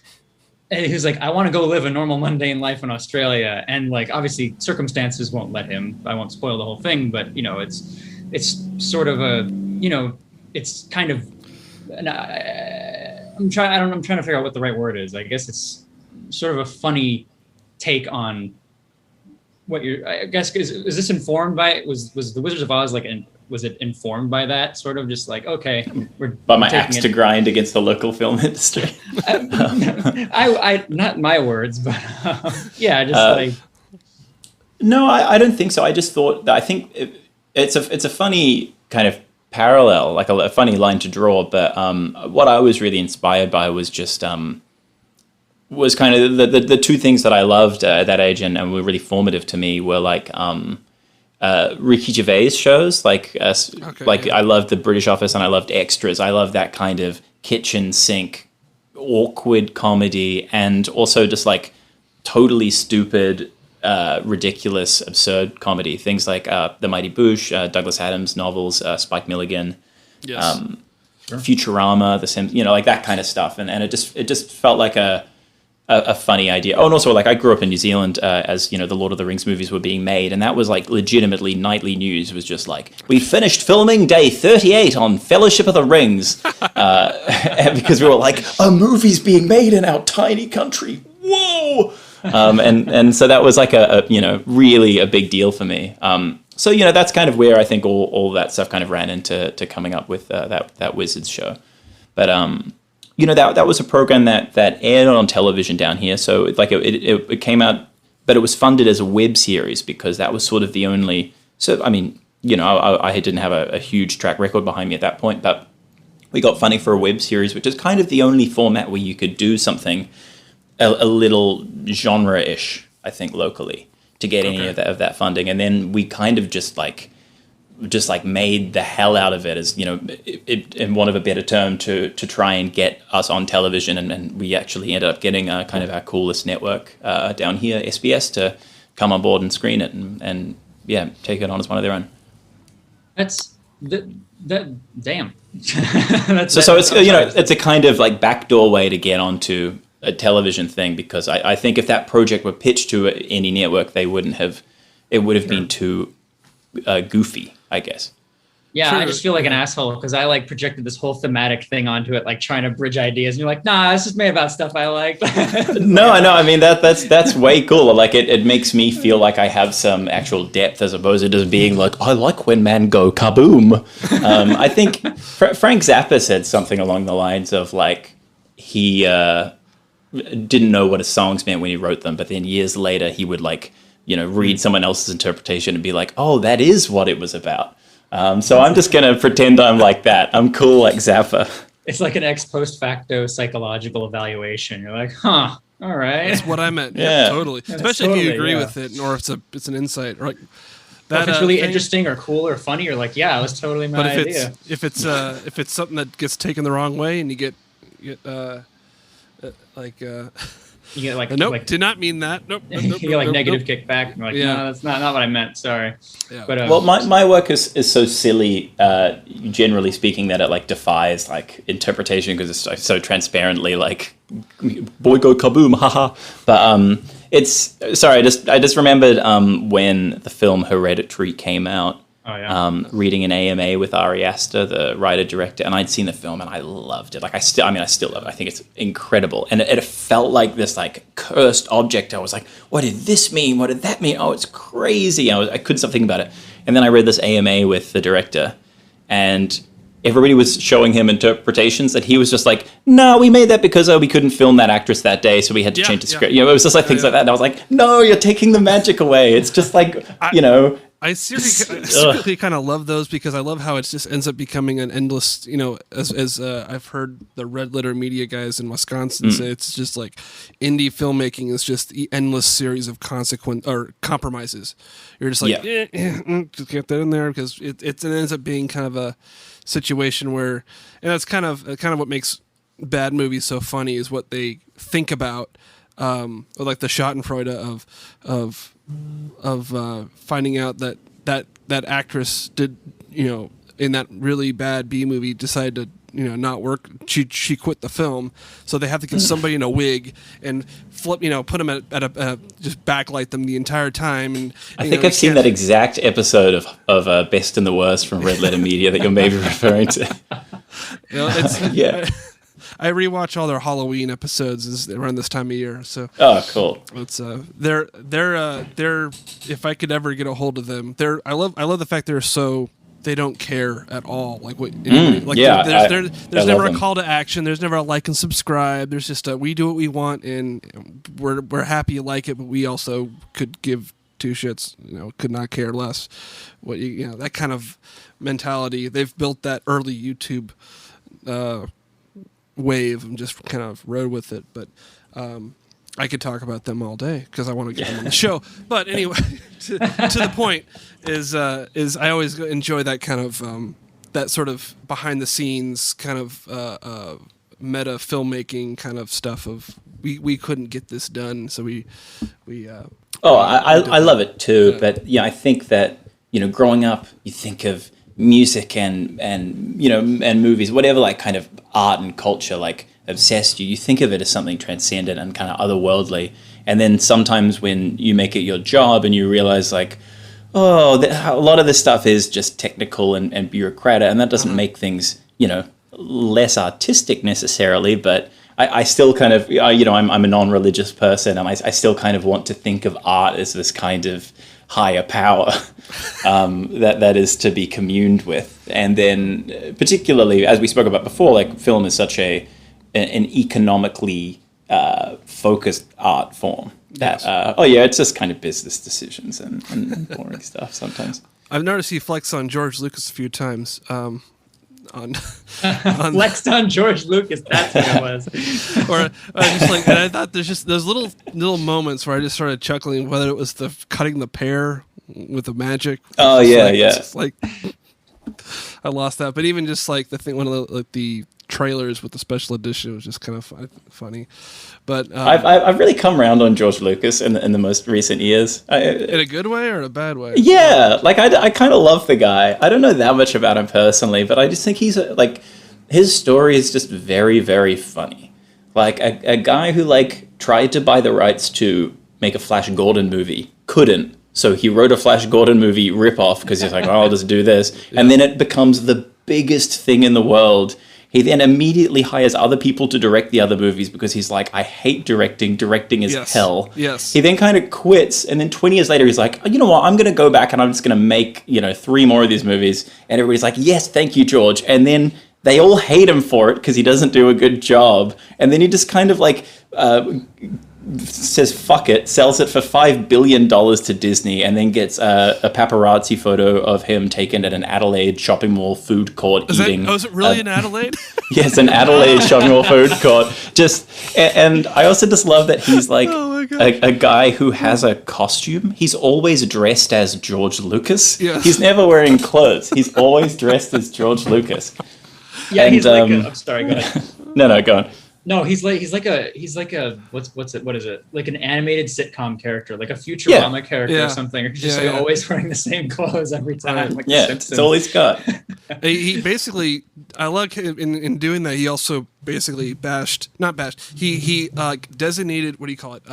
And he's like, I want to go live a normal, mundane life in Australia. And like, obviously circumstances won't let him. I won't spoil the whole thing, but it's sort of a, it's kind of, I'm trying to figure out what the right word is. I guess it's sort of a funny take on what I guess, is this informed by, was the Wizards of Oz was it informed by that sort of just like, okay, we're by my axe to grind against the local film industry? I not my words, but no, I don't think so. I just thought that I think it's a funny kind of parallel, like a funny line to draw. But what I was really inspired by was just was kind of the two things that I loved at that age and were really formative to me were like Ricky Gervais shows, like I loved The British Office and I loved Extras. I love that kind of kitchen sink, awkward comedy, and also just like totally stupid, ridiculous, absurd comedy. Things like The Mighty Boosh, Douglas Adams novels, Spike Milligan, Yes. Futurama, The Simpsons, like that kind of stuff. And it just felt like a funny idea. Oh, and also like I grew up in New Zealand as the Lord of the Rings movies were being made, and that was like legitimately nightly news. It was just like, we finished filming day 38 on Fellowship of the Rings because we were like, a movie's being made in our tiny country. Whoa! And so that was like a really a big deal for me. So that's kind of where I think all that stuff kind of ran into coming up with that Wizards show, but that was a program that aired on television down here. So like it came out, but it was funded as a web series because that was sort of the only. So I mean, I didn't have a huge track record behind me at that point, but we got funding for a web series, which is kind of the only format where you could do something a little genre-ish, I think, locally to get any of that funding. And then we kind of just made the hell out of it, as in want of a better term, to try and get us on television, and we actually ended up getting kind of our coolest network down here, SBS, to come on board and screen it, and take it on as one of their own. Damn. So it's it's a kind of like backdoor way to get onto a television thing, because I think if that project were pitched to any network, it would have been too goofy, I guess. Yeah, True. I just feel like an asshole because I like projected this whole thematic thing onto it, like trying to bridge ideas, and you're like, nah, it's just made about stuff I like. No, I know. I mean, that's way cooler. Like it makes me feel like I have some actual depth as opposed to just being like, I like when men go kaboom. I think Frank Zappa said something along the lines of like he didn't know what his songs meant when he wrote them, but then years later he would like read someone else's interpretation and be like, oh, that is what it was about. So I'm just going to pretend I'm like that. I'm cool like Zappa. It's like an ex post facto psychological evaluation. You're like, huh, all right. That's what I meant. Yeah. Totally. Yeah, Especially if totally, you agree yeah. with it, or it's an insight, or like Well, that. if it's really thing. interesting or cool or funny, you're like, yeah, it was totally my But idea. if it's something that gets taken the wrong way, and you get You get like, nope, like did not mean that. Nope. you get like negative kickback. And you're like, Yeah. no, that's not what I meant. Sorry. Yeah. But Well, my work is so silly, generally speaking, that it like defies like interpretation because it's so transparently like, boy go kaboom, haha. But it's sorry, I just remembered when the film Hereditary came out. Oh, yeah. Reading an AMA with Ari Aster, the writer-director, and I'd seen the film and I loved it. Like I still love it. I think it's incredible. And it felt like this like cursed object. I was like, what did this mean? What did that mean? Oh, it's crazy. I couldn't stop thinking about it. And then I read this AMA with the director, and everybody was showing him interpretations that he was just like, no, we made that because we couldn't film that actress that day, so we had to change the script. It was just like things like that. And I was like, no, you're taking the magic away. It's just like, I secretly kind of love those because I love how it just ends up becoming an endless, as I've heard the Red Letter Media guys in Wisconsin say, it's just like indie filmmaking is just the endless series of compromises. You're just like, just get that in there because it ends up being kind of a situation where, and that's kind of what makes bad movies so funny is what they think about, like the Schadenfreude of finding out that actress did, in that really bad B movie decided to, not work. She quit the film, so they have to get somebody in a wig and flip, put them at a just backlight them the entire time. And I think I've seen that exact episode of Best and the Worst from Red Letter Media that you're maybe referring to. Yeah. I rewatch all their Halloween episodes around this time of year. So cool. It's they're if I could ever get a hold of them, I love the fact they don't care at all. Like what? There's never a call to action. There's never a like and subscribe. There's just we do what we want, and we're happy you like it, but we also could give two shits. Could not care less. What that kind of mentality. They've built that early YouTube wave and just kind of rode with it. But I could talk about them all day because I want to get them on the show. But anyway, to the point is I always enjoy that kind of that sort of behind the scenes kind of meta filmmaking kind of stuff of we couldn't get this done, so we I love it too. But I think that growing up, you think of music and movies, whatever, like kind of art and culture like obsessed you think of it as something transcendent and kind of otherworldly, and then sometimes when you make it your job and you realize like a lot of this stuff is just technical and bureaucratic, and that doesn't make things less artistic necessarily, but I still kind of I'm a non-religious person, and I still kind of want to think of art as this kind of higher power that is to be communed with. And then particularly, as we spoke about before, like film is such an economically focused art form that it's just kind of business decisions and boring stuff sometimes. I've noticed you flex on George Lucas a few times. Flexed on George Lucas, that's what it was. Or just like, and I thought there's just those little moments where I just started chuckling, whether it was the cutting the pear with the magic. It's like I lost that, but even just like the thing, one of the trailers with the special edition was just kind of funny. But I've really come around on George Lucas in the most recent years. In a good way or a bad way? Yeah, like I kind of love the guy. I don't know that much about him personally, but I just think he's like his story is just very, very funny. Like a guy who like tried to buy the rights to make a Flash Gordon movie, couldn't. So he wrote a Flash Gordon movie ripoff because he's like, I'll just do this. Yeah. And then it becomes the biggest thing in the world. He then immediately hires other people to direct the other movies because he's like, I hate directing. Directing is hell. Yes. He then kind of quits. And then 20 years later, he's like, you know what? I'm going to go back and I'm just going to make, 3 more of these movies. And everybody's like, yes, thank you, George. And then they all hate him for it because he doesn't do a good job. And then he just kind of like says fuck it, sells it for $5 billion to Disney, and then gets a paparazzi photo of him taken at an Adelaide shopping mall food court eating. Is it really in Adelaide? Yes, an Adelaide shopping mall food court. And I also just love that he's like a guy who has a costume. He's always dressed as George Lucas. Yes. He's never wearing clothes. He's always dressed as George Lucas. Yeah, and, he's like I'm sorry, go ahead. No, go on. No, he's like a what is it? Like an animated sitcom character, like a Futurama character or something. Or just always wearing the same clothes every time. Like it's all he's got. He basically, I like him in doing that. He also basically He designated, what do you call it?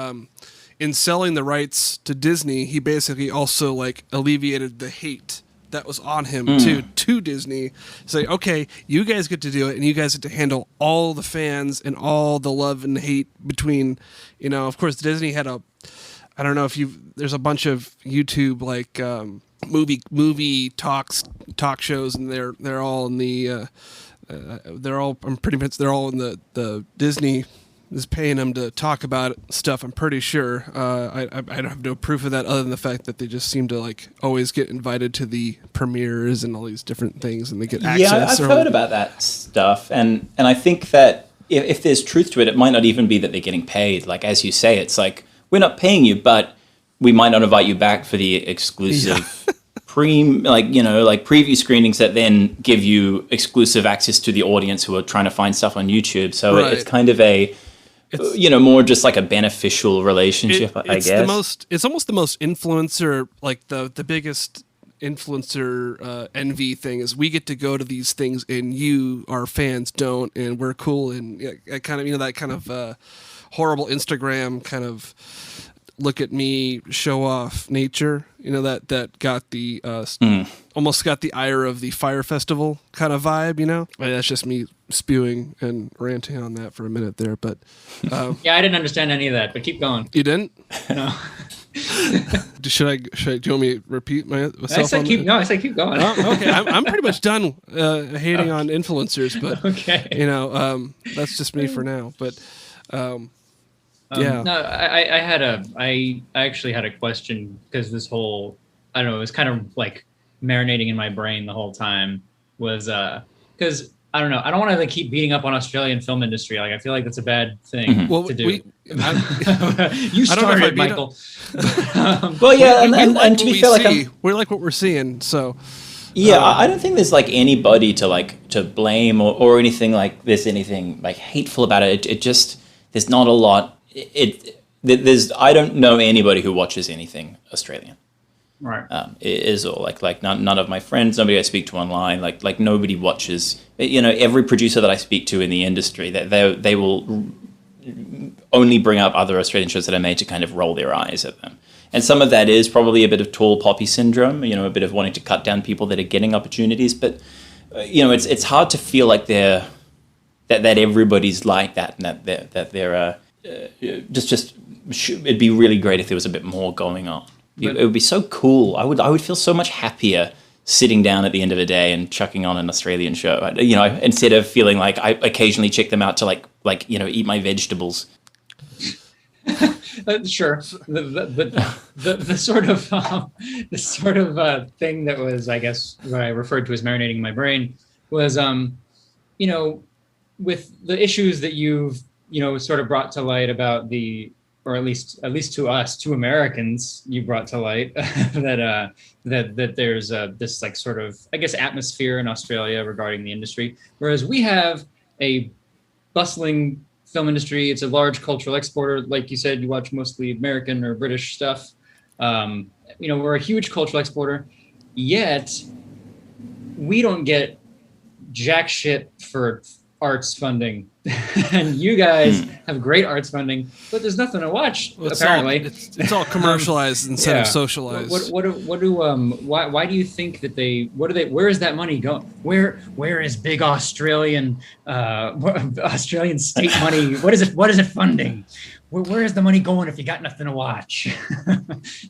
In selling the rights to Disney, he basically also like alleviated the hate that was on him to Disney. Say, okay, you guys get to do it, and you guys get to handle all the fans and all the love and hate between, of course, Disney had I don't know if there's a bunch of YouTube like movie talk shows, and they're all in the they're all, I'm pretty much, they're all in the Disney is paying them to talk about stuff. I'm pretty sure. I don't have no proof of that other than the fact that they just seem to like always get invited to the premieres and all these different things, and they get access. Yeah, I've heard about that stuff, and I think that if there's truth to it, it might not even be that they're getting paid. Like as you say, it's like we're not paying you, but we might not invite you back for the exclusive preview screenings that then give you exclusive access to the audience who are trying to find stuff on YouTube. So it's kind of more just like a beneficial relationship, I guess. It's almost the most influencer, like the biggest influencer envy thing is we get to go to these things and you, our fans, don't, and we're cool, and kind of that kind of horrible Instagram kind of look at me, show off nature, that got the almost got the ire of the Fire Festival kind of vibe, that's just me spewing and ranting on that for a minute there, but yeah, I didn't understand any of that, but keep going. You didn't? No. Should I? Do you want me to repeat myself? I said keep going. Oh, okay, I'm pretty much done hating on influencers, but okay. That's just me for now. But yeah. No, I actually had a question because this whole, I don't know, it was kind of like marinating in my brain the whole time was because I don't know, I don't want to keep beating up on Australian film industry. Like I feel like that's a bad thing to do. You started, Michael. Well, yeah, and to be fair, we like what we're seeing, so. Yeah, I don't think there's like anybody to blame or anything like there's anything like hateful about it. It just, there's not a lot. I don't know anybody who watches anything Australian. Right. It is all like none of my friends, nobody I speak to online, like nobody watches. Every producer that I speak to in the industry, they will only bring up other Australian shows that are made to kind of roll their eyes at them. And some of that is probably a bit of tall poppy syndrome, a bit of wanting to cut down people that are getting opportunities. But it's hard to feel like that everybody's like that, and that they're it'd be really great if there was a bit more going on. It would be so cool. I would feel so much happier sitting down at the end of a day and chucking on an Australian show. Instead of feeling like I occasionally check them out to like eat my vegetables. Sure. The sort of thing that was, I guess, what I referred to as marinating in my brain was, with the issues that you've sort of brought to light about or at least to us, to Americans, you brought to light that there's this like sort of, I guess, atmosphere in Australia regarding the industry, whereas we have a bustling film industry. It's a large cultural exporter, like you said. You watch mostly American or British stuff. We're a huge cultural exporter, yet we don't get jack shit for arts funding. And you guys have great arts funding, but there's nothing to watch. Apparently, it's all commercialized instead of socialized. Why do you think that where is that money going? Where is big Australian state money? What is it funding? Where is the money going if you got nothing to watch?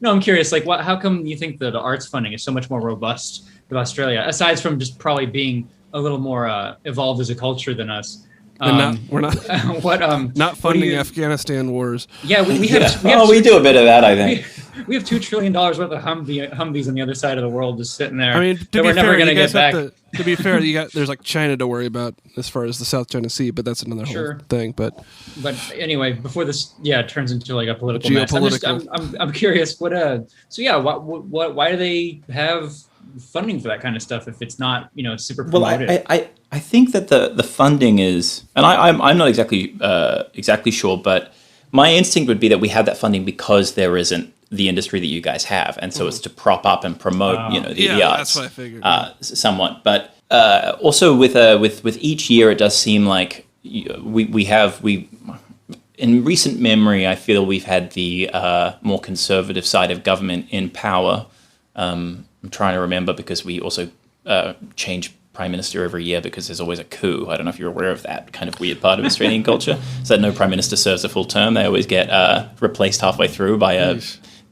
No, I'm curious. Like, how come you think that the arts funding is so much more robust with Australia, aside from just probably being a little more evolved as a culture than us? We're not not funding Afghanistan wars. Yeah, we have we do a bit of that, I think. We have $2 trillion worth of Humvees on the other side of the world just sitting there. I mean, we're never going to get back. To be fair, there's like China to worry about as far as the South China Sea, but that's another whole thing. But anyway, before this turns into like a political geopolitical mess, I'm curious why do they have funding for that kind of stuff if it's not super promoted? Well, I think that the funding is, and I'm not exactly sure, but my instinct would be that we have that funding because there isn't the industry that you guys have, and so it's to prop up and promote the arts. That's what I figured. Somewhat, but also with each year, it does seem like we in recent memory, I feel we've had the more conservative side of government in power. I'm trying to remember because we also change prime minister every year because there's always a coup. I don't know if you're aware of that kind of weird part of Australian culture. So that no prime minister serves a full term. They always get replaced halfway through by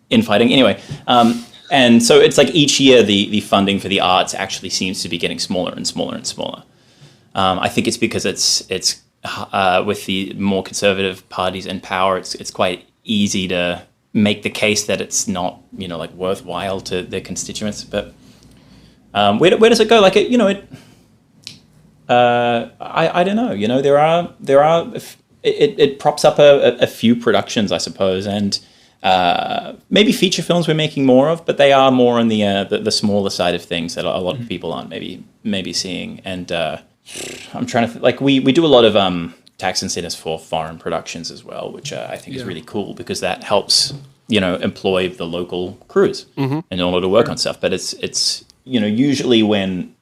infighting. Anyway, and so it's like each year the funding for the arts actually seems to be getting smaller and smaller and smaller. I think it's because it's with the more conservative parties in power, it's quite easy to make the case that it's not, like worthwhile to their constituents. But where does it go? Like I don't know. There are it props up a few productions, I suppose, and maybe feature films we're making more of, but they are more on the smaller side of things that a lot of people aren't maybe seeing. And I'm trying to we do a lot of tax incentives for foreign productions as well, which I think is really cool because that helps employ the local crews in order to work on stuff. But it's usually when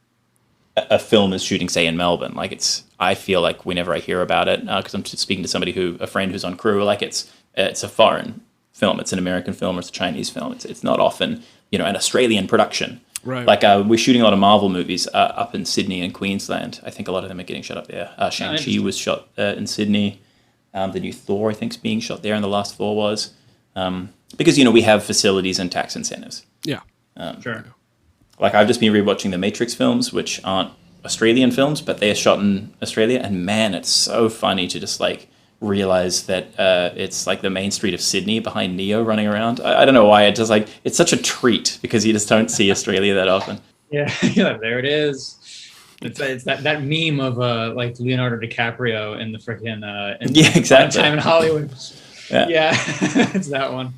a film is shooting, say in Melbourne, I feel like whenever I hear about it, because I'm speaking to a friend who's on crew, it's a foreign film, it's an American film, or it's a Chinese film. It's not often an Australian production. Right. We're shooting a lot of Marvel movies up in Sydney and Queensland. I think a lot of them are getting shot up there. Shang-Chi was shot in Sydney. The new Thor, I think, is being shot there, and the last Thor was. Because, we have facilities and tax incentives. Yeah. Sure. I've just been rewatching the Matrix films, which aren't Australian films, but they are shot in Australia. And man, it's so funny to just realize that it's the main street of Sydney behind Neo running around. I don't know why. It's just it's such a treat because you just don't see Australia that often. Yeah, there it is. It's that meme of Leonardo DiCaprio in the freaking exactly. Time in Hollywood. Yeah, it's that one.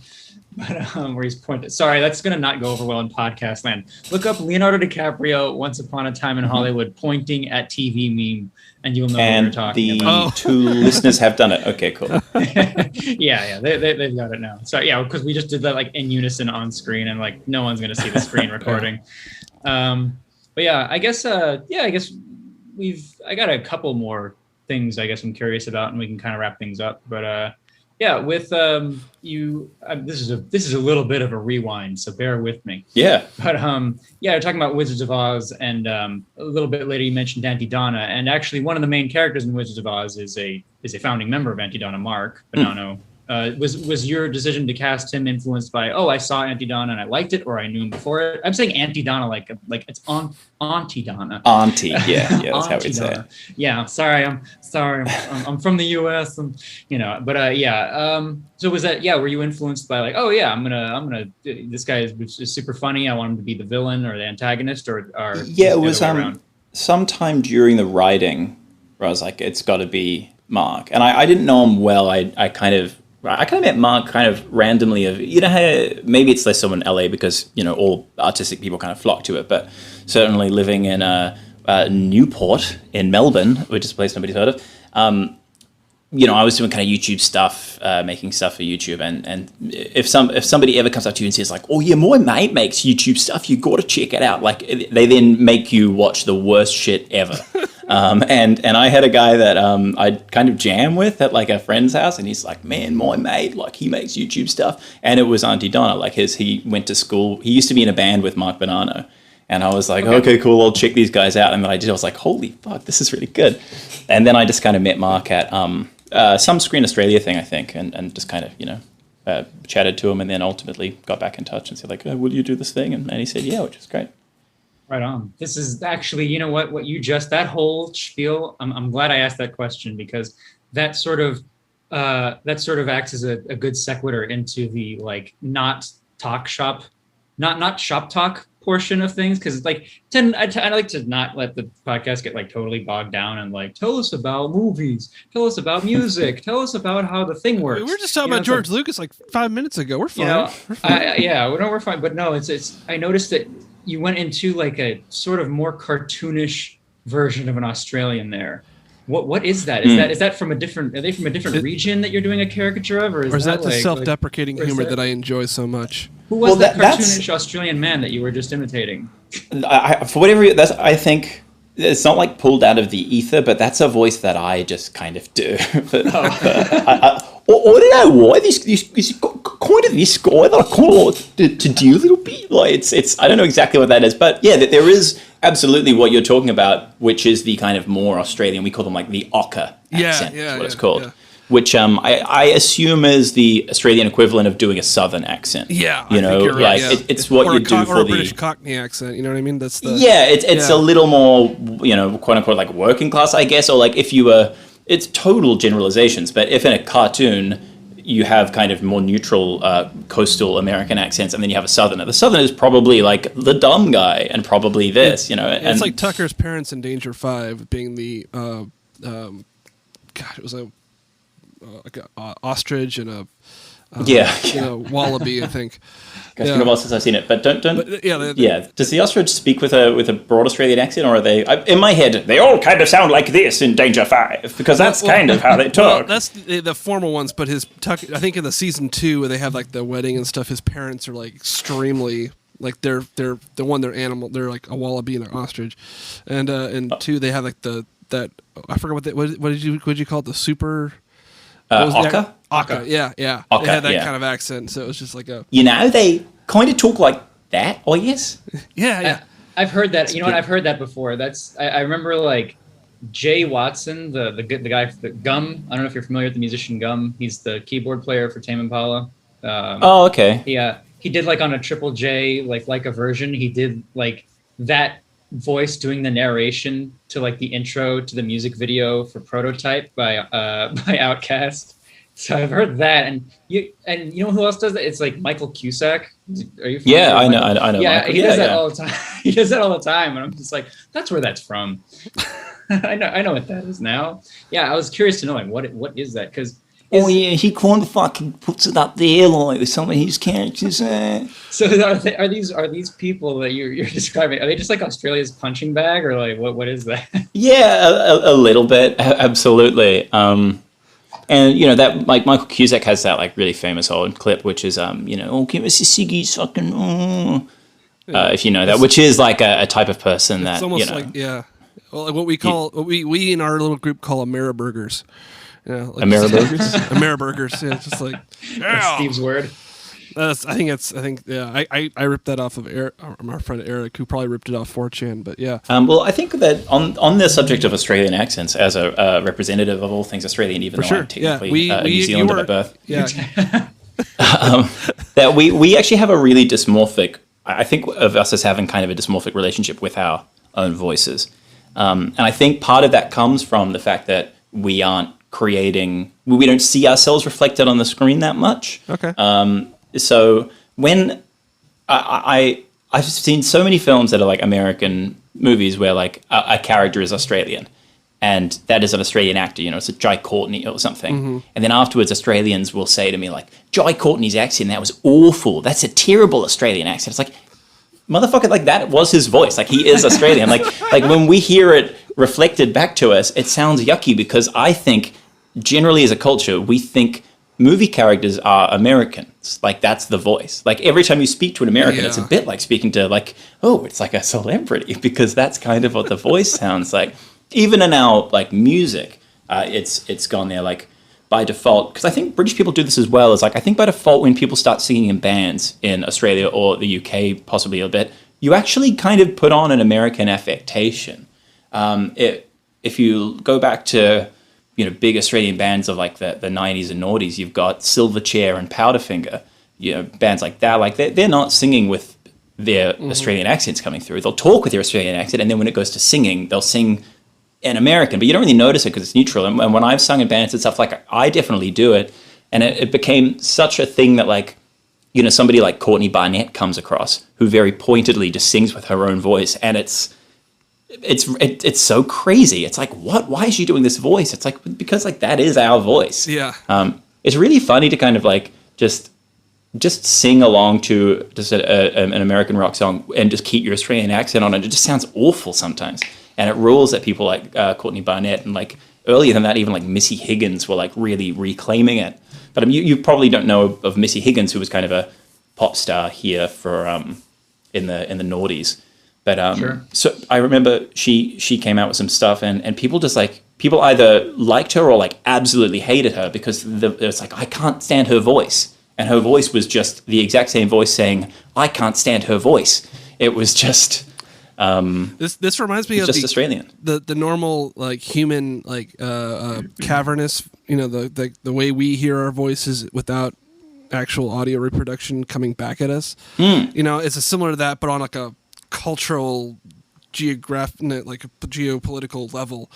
But where he's pointed. Sorry, that's gonna not go over well in podcast land. Look up Leonardo DiCaprio Once Upon a Time in Hollywood pointing at TV meme, and you'll know what we're talking about. And the two listeners have done it. Okay, cool. yeah, they've got it now. So yeah, because we just did that in unison on screen, and no one's gonna see the screen recording. But yeah, I guess I got a couple more things I guess I'm curious about, and we can kind of wrap things up. But yeah, with you, this is a little bit of a rewind, so bear with me. Yeah. But yeah, we're talking about Wizards of Oz, and a little bit later you mentioned Auntie Donna, and actually one of the main characters in Wizards of Oz is a founding member of Auntie Donna, Mark Bonanno. Was your decision to cast him influenced by, I saw Auntie Donna and I liked it, or I knew him before it? I'm saying Auntie Donna like it's Auntie Donna. Auntie, yeah, that's how we say it. Yeah, sorry, I'm from the U.S. and but yeah. So was that were you influenced by I'm gonna this guy is super funny, I want him to be the villain or the antagonist, or it was sometime during the writing where I was like, it's got to be Mark, and I didn't know him well. I kind of met Mark kind of randomly. How maybe it's less so in LA because all artistic people kind of flock to it, but certainly living in Newport in Melbourne, which is a place nobody's heard of. I was doing kind of YouTube stuff, making stuff for YouTube, and if somebody ever comes up to you and says oh yeah, my mate makes YouTube stuff, you got to check it out. They then make you watch the worst shit ever. And I had a guy that I'd kind of jam with at a friend's house, and he's like, man, my mate, he makes YouTube stuff, and it was Auntie Donna. He went to school. He used to be in a band with Mark Bonanno, and I was like, okay, cool, I'll check these guys out. And then I was like, holy fuck, this is really good. And then I just kind of met Mark at some Screen Australia thing, I think, and just kind of chatted to him, and then ultimately got back in touch and said will you do this thing? And he said yeah, which is great. Right on. This is actually, what you just, that whole spiel, I'm glad I asked that question, because that sort of acts as a good sequitur into the not talk shop, not shop talk portion of things, because I like to not let the podcast get totally bogged down and tell us about movies, tell us about music, tell us about how the thing works. We were just talking about George Lucas 5 minutes ago. We're fine. We're fine. But no, it's I noticed that you went into a sort of more cartoonish version of an Australian there. What is that? Is that from a different? Are they from a different region that you're doing a caricature of, or is that the self-deprecating humor that I enjoy so much? Who was that cartoonish Australian man that you were just imitating? For whatever I think it's not pulled out of the ether, but that's a voice that I just kind of do. I don't know why this kind of this guy that I kind of like to do a little bit. It's I don't know exactly what that is, but yeah, there is absolutely what you're talking about, which is the kind of more Australian. We call them the ochre accent. Is what it's called. Yeah. Which I assume is the Australian equivalent of doing a Southern accent. Yeah, I think you're right. It's what you do for the British Cockney accent. You know what I mean? That's the it's a little more quote unquote working class, I guess, or if you were it's total generalizations. But if in a cartoon you have kind of more neutral coastal American accents, and then you have a Southerner. The Southerner is probably like the dumb guy, and probably this, you know. And it's like Tucker's parents in Danger 5 being the, it was like a ostrich and a wallaby, I think. It's been a while since I've seen it, but don't. But, yeah. Does the ostrich speak with a broad Australian accent, or are they? In my head, they all kind of sound like this in Danger 5 because that's kind of how they talk. Well, that's the formal ones, but I think in the season 2 where they have like the wedding and stuff, his parents are like extremely like they're animal. They're like a wallaby and an ostrich, and in 2 they have like that I forgot what did you call it, the super. Ocker? Ocker, yeah. Ocker, they had that kind of accent, so it was just like a... You know, they kind of talk like that, I guess. Yeah. I've heard that. You know what? I've heard that before. I remember like Jay Watson, the guy, the Gum. I don't know if you're familiar with the musician Gum. He's the keyboard player for Tame Impala. Okay. Yeah, he did like on a Triple J, like a version. He did like that voice doing the narration to like the intro to the music video for Prototype by Outkast. So I've heard that, and you know who else does that? It's like Michael Cusack. Are you familiar? Yeah, I know. Yeah, Michael. he does that all the time. He does that all the time, and I'm just like, that's where that's from. I know what that is now. Yeah, I was curious to know like what is that? Because he kind of fucking puts it up there like with some of his characters. So are these people that you're describing? Are they just like Australia's punching bag, or like what is that? Yeah, a little bit, absolutely. And you know that like Michael Cusack has that like really famous old clip, which is give us a ciggy, fucking if you know that, which is like a type of person that it's almost like well, like what we call what we in our little group call Ameriburgers. Yeah, like Ameriburgers. Ameriburgers. Yeah, just like That's Steve's word. I ripped that off of our friend Eric, who probably ripped it off 4chan, but yeah. Well, I think that on the subject of Australian accents, as a representative of all things Australian, even though I'm technically a New Zealander by birth, that we actually have a really dysmorphic. I think of us as having kind of a dysmorphic relationship with our own voices, and I think part of that comes from the fact that we aren't creating. We don't see ourselves reflected on the screen that much. Okay. So when I've seen so many films that are like American movies where like a character is Australian and that is an Australian actor, it's a Jai Courtney or something. Mm-hmm. And then afterwards Australians will say to me like, Jai Courtney's accent, that was awful. That's a terrible Australian accent. It's like, motherfucker, like that was his voice. Like he is Australian. like when we hear it reflected back to us, it sounds yucky because I think generally as a culture, we think movie characters are Americans. Like that's the voice. Like every time you speak to an American, it's a bit like speaking to like, it's like a celebrity because that's kind of what the voice sounds like. Even in our like music, it's gone there like by default. Because I think British people do this as well. Is like I think by default when people start singing in bands in Australia or the UK possibly a bit, you actually kind of put on an American affectation. If you go back to big Australian bands of like the 90s and noughties, you've got Silverchair and Powderfinger, bands like that. Like they're not singing with their Australian accents coming through. They'll talk with their Australian accent, and then when it goes to singing, they'll sing in American, but you don't really notice it because it's neutral. And when I've sung in bands and stuff, like I definitely do it. And it became such a thing that like, somebody like Courtney Barnett comes across who very pointedly just sings with her own voice. And it's so crazy. It's like, what? Why is she doing this voice? It's like, because like that is our voice. Yeah. It's really funny to kind of like just sing along to just an American rock song and just keep your Australian accent on it. It just sounds awful sometimes. And it rules that people like Courtney Barnett and like earlier than that, even like Missy Higgins were like really reclaiming it. But you probably don't know of Missy Higgins, who was kind of a pop star here for in the noughties. But sure. So I remember she came out with some stuff and people just like, people either liked her or like absolutely hated her because it's like, I can't stand her voice. And her voice was just the exact same voice saying, I can't stand her voice. It was just... This reminds me of just Australian. The normal like human like cavernous, the way we hear our voices without actual audio reproduction coming back at us. It's similar to that, but on like a cultural like a geopolitical level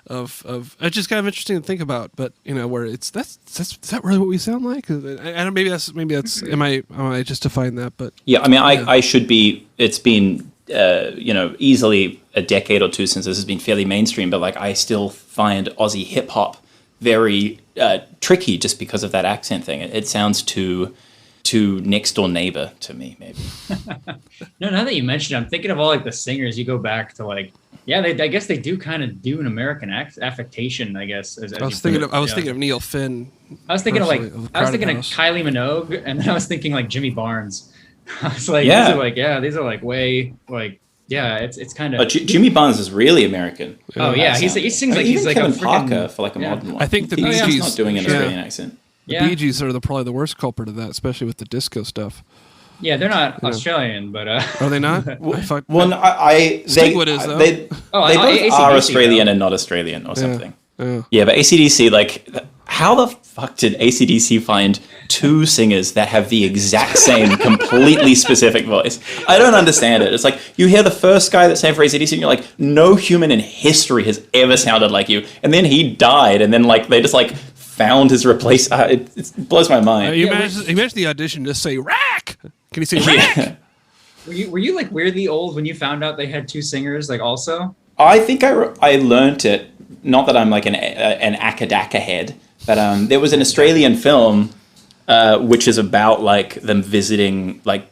of it's just kind of interesting to think about. But where it's that's is that really what we sound like? I don't. Maybe that's. Am I justifying that? But yeah, I mean, I should be. It's been easily a decade or two since this has been fairly mainstream, but like I still find Aussie hip hop very tricky just because of that accent thing. It sounds too next door neighbor to me, maybe. No, now that you mentioned it, I'm thinking of all like the singers. You go back to like, I guess they do kind of do an American affectation, I guess. I was thinking of Neil Finn. I was thinking of Kylie Minogue, and then I was thinking like Jimmy Barnes. I was like, these are like way like. Yeah, it's kind of. Jimmy Barnes is really American. Oh yeah, he sings like even he's like Kevin a Parker for like a modern one. I think the Bee Gees Gees not doing an Australian accent. The Bee Gees are probably the worst culprit of that, especially with the disco stuff. Yeah, they're not Australian, but are they not? Stigwood is though. They both are Australian and not Australian or something. Yeah, but AC/DC, like, how the fuck did AC/DC find two singers that have the exact same, completely specific voice? I don't understand it. It's like, you hear the first guy that sang for AC/DC, and you're like, no human in history has ever sounded like you. And then he died, and then, like, they just, like, found his replacement. It blows my mind. You imagine the audition just say, rack! Can you say rack? Were you, like, weirdly old when you found out they had two singers, like, also? I think I learnt it, not that I'm, like, an akadaka head, but there was an Australian film which is about like them visiting like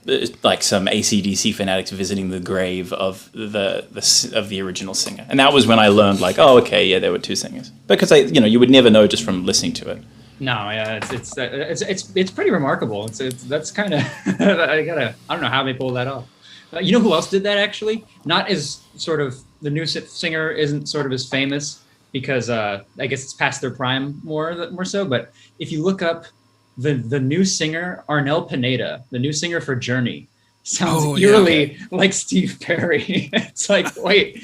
some AC/DC fanatics visiting the grave of the original singer, and that was when I learned like, oh, okay, yeah, there were two singers, because you would never know just from listening to it. No, yeah, it's pretty remarkable. That's kind of I don't know how they pulled that off. You know who else did that actually? Not as sort of the new singer isn't sort of as famous because I guess it's past their prime more so. But if you look up the new singer, Arnel Pineda, the new singer for Journey, sounds eerily like Steve Perry. It's like, wait,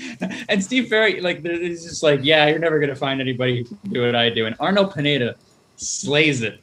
and Steve Perry, like, he's just like, yeah, you're never gonna find anybody who can do what I do, and Arnel Pineda slays it.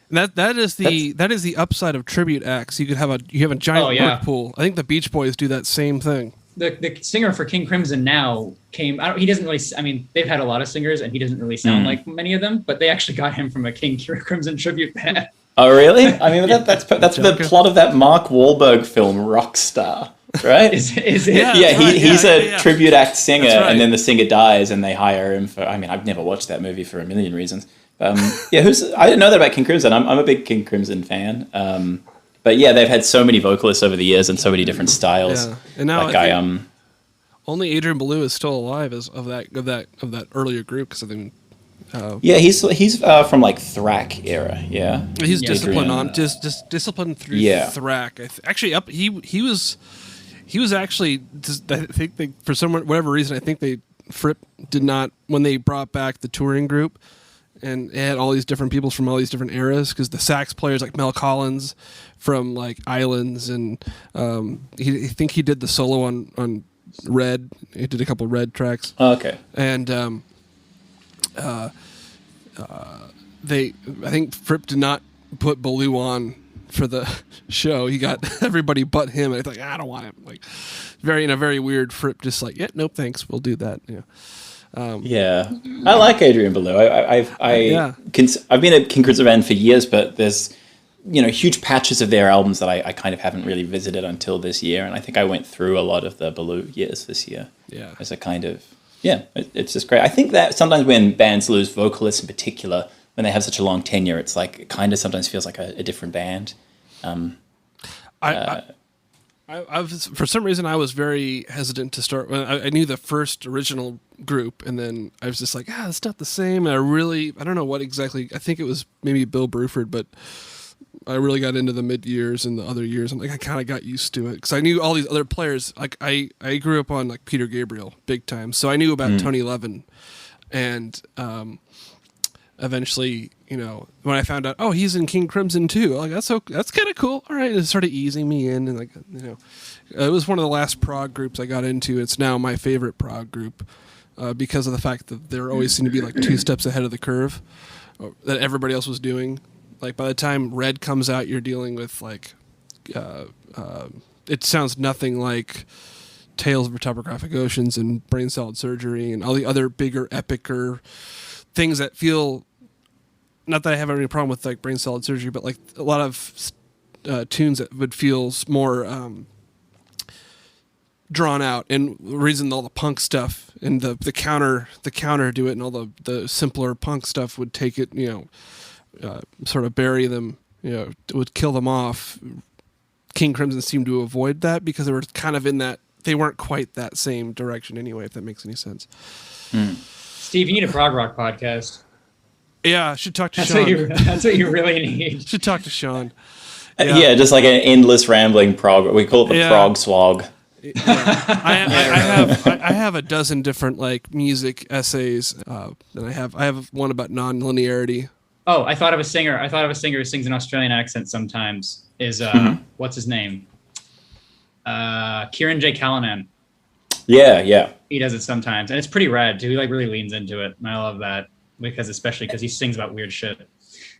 That is the upside of tribute acts. You have a giant work pool. I think the Beach Boys do that same thing. The singer for King Crimson now he doesn't really, I mean, they've had a lot of singers and he doesn't really sound like many of them, but they actually got him from a King Crimson tribute band. Oh, really? I mean, that's the plot of that Mark Wahlberg film, Rockstar, right? Is it? Yeah, he's a tribute act singer, and then the singer dies and they hire him for, I mean, I've never watched that movie for a million reasons. I didn't know that about King Crimson. I'm a big King Crimson fan. But yeah, they've had so many vocalists over the years and so many different styles. Yeah. And now only Adrian Belew is still alive of that earlier group, because I think. He's from like Thrack era. Yeah, he's disciplined just disciplined through Thrack. He was actually. I think for whatever reason, I think Fripp did not, when they brought back the touring group. And it had all these different people from all these different eras, because the sax players like Mel Collins from like Islands, and I think he did the solo on Red. He did a couple Red tracks. Oh, okay. And I think Fripp did not put Belew on for the show. He got everybody but him. And I thought, I don't want him. Like, in a very weird Fripp, just like, yeah, nope, thanks, we'll do that. Yeah. I like Adrian Belew. I've been a King Crimson fan for years, but there's huge patches of their albums that I kind of haven't really visited until this year, and I think I went through a lot of the Belew years this year. Yeah, as a kind of it's just great. I think that sometimes when bands lose vocalists in particular, when they have such a long tenure, it's like it kind of sometimes feels like a different band. For some reason, I was very hesitant to start. I knew the first original group, and then I was just like, it's not the same. And I don't know what exactly. I think it was maybe Bill Bruford, but I really got into the mid years and the other years. And like, I kind of got used to it because I knew all these other players. Like I grew up on like Peter Gabriel big time, so I knew about Tony Levin, and eventually, when I found out, he's in King Crimson too, like that's kind of cool. All right, it started easing me in, and it was one of the last prog groups I got into. It's now my favorite prog group because of the fact that there always seemed to be like 2 steps ahead of the curve that everybody else was doing. Like by the time Red comes out, you're dealing with like it sounds nothing like Tales of Topographic Oceans and Brain Salad Surgery and all the other bigger, epicer things that feel, not that I have any problem with like Brain Salad Surgery, but like a lot of tunes that would feel more drawn out, and the reason all the punk stuff and the counter to it and all the simpler punk stuff would take it, sort of bury them, would kill them off. King Crimson seemed to avoid that because they were kind of in that, they weren't quite that same direction anyway, if that makes any sense. Steve, you need a prog rock podcast. Yeah, I should talk to Sean. That's what you really need. Should talk to Sean. Yeah, just like an endless rambling prog. We call it the prog swag. Yeah. I have a dozen different like music essays, and I have one about non-linearity. Oh, I thought of a singer who sings an Australian accent sometimes. Is what's his name? Kieran J. Callanan. Yeah. He does it sometimes, and it's pretty rad too. He like really leans into it, and I love that especially because he sings about weird shit.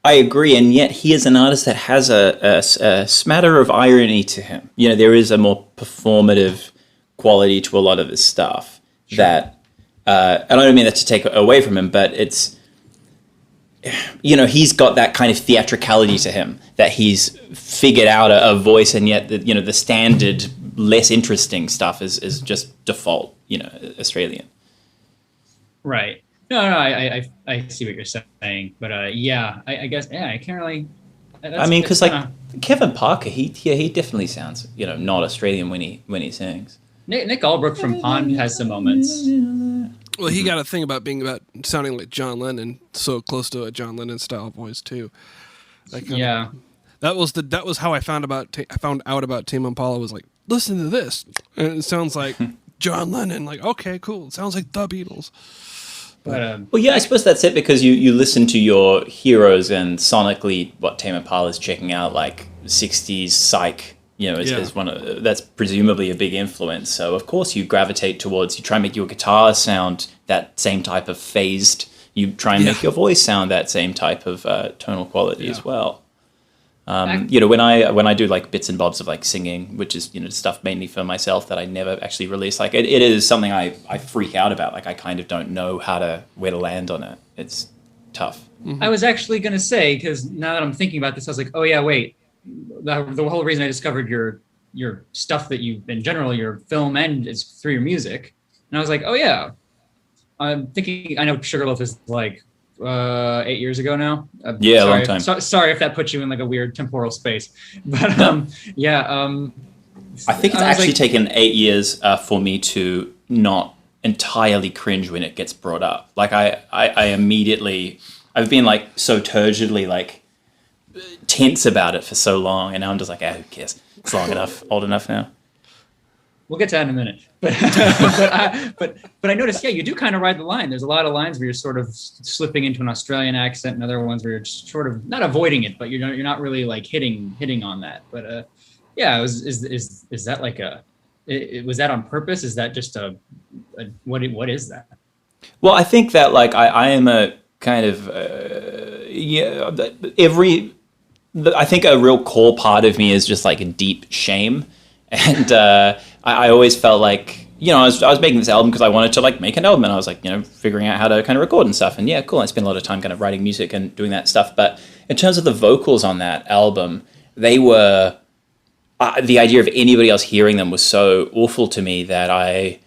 I agree, and yet he is an artist that has a smatter of irony to him. There is a more performative quality to a lot of his stuff that, and I don't mean that to take away from him, but it's, he's got that kind of theatricality to him that he's figured out a voice, and yet the standard less interesting stuff is just default, Australian. Right. No, I see what you're saying, but I guess I can't really. I mean, because like Kevin Parker, he definitely sounds not Australian when he sings. Nick Albrook from Pond has some moments. Well, he got a thing about sounding like John Lennon, so close to a John Lennon style voice too. That was how I found out about Tame Impala. Was like, listen to this, and it sounds like John Lennon. Like, okay, cool. It sounds like the Beatles. But, well, yeah, I suppose that's it, because you listen to your heroes, and sonically what Tame Impala is checking out, like 60s psych, is one of, that's presumably a big influence. So of course you gravitate towards, you try and make your guitar sound that same type of phased, you try and make your voice sound that same type of tonal quality as well. When I do like bits and bobs of like singing, which is stuff mainly for myself that I never actually release, like it is something I freak out about. Like I kind of don't know where to land on it. It's tough. Mm-hmm. I was actually gonna say, because now that I'm thinking about this, I was like, oh yeah, wait. The whole reason I discovered your stuff that you, in general, your film and is through your music, and I was like, oh yeah. I'm thinking, I know Sugarloaf is like 8 years ago now. A long time. Sorry if that puts you in like a weird temporal space, but I think it's actually taken 8 years for me to not entirely cringe when it gets brought up. Like I immediately, I've been like so turgidly like tense about it for so long, and now I'm just like, who cares? It's long enough, old enough now. We'll get to that in a minute. But I noticed, you do kind of ride the line. There's a lot of lines where you're sort of slipping into an Australian accent, and other ones where you're just sort of not avoiding it, but you're not really like hitting on that. But is that like was that on purpose? Is that just what is that? Well, I think that like I am a kind of I think a real core part of me is just like a deep shame. And I always felt like, I was making this album because I wanted to like make an album, and I was like, figuring out how to kind of record and stuff. And yeah, cool. I spent a lot of time kind of writing music and doing that stuff. But in terms of the vocals on that album, they were, the idea of anybody else hearing them was so awful to me that I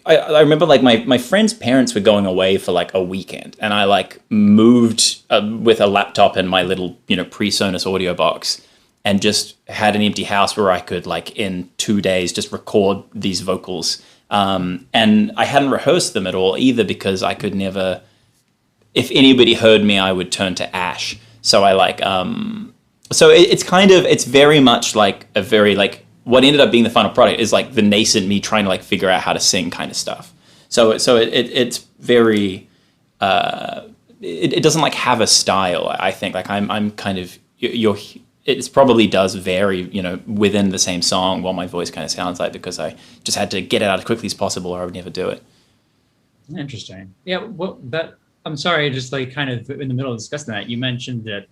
remember like my friend's parents were going away for like a weekend, and I like moved with a laptop and my little, PreSonus audio box, and just had an empty house where I could, like, in 2 days, just record these vocals. And I hadn't rehearsed them at all either, because I could never, if anybody heard me, I would turn to ash. So I like, so it's very much like a very, like, what ended up being the final product is like the nascent me trying to like figure out how to sing kind of stuff. So it's very, it doesn't like have a style. I think like I'm kind of, it probably does vary, within the same song what my voice kind of sounds like, because I just had to get it out as quickly as possible or I would never do it. Interesting. Yeah. Well, I'm sorry, just like kind of in the middle of discussing that, you mentioned that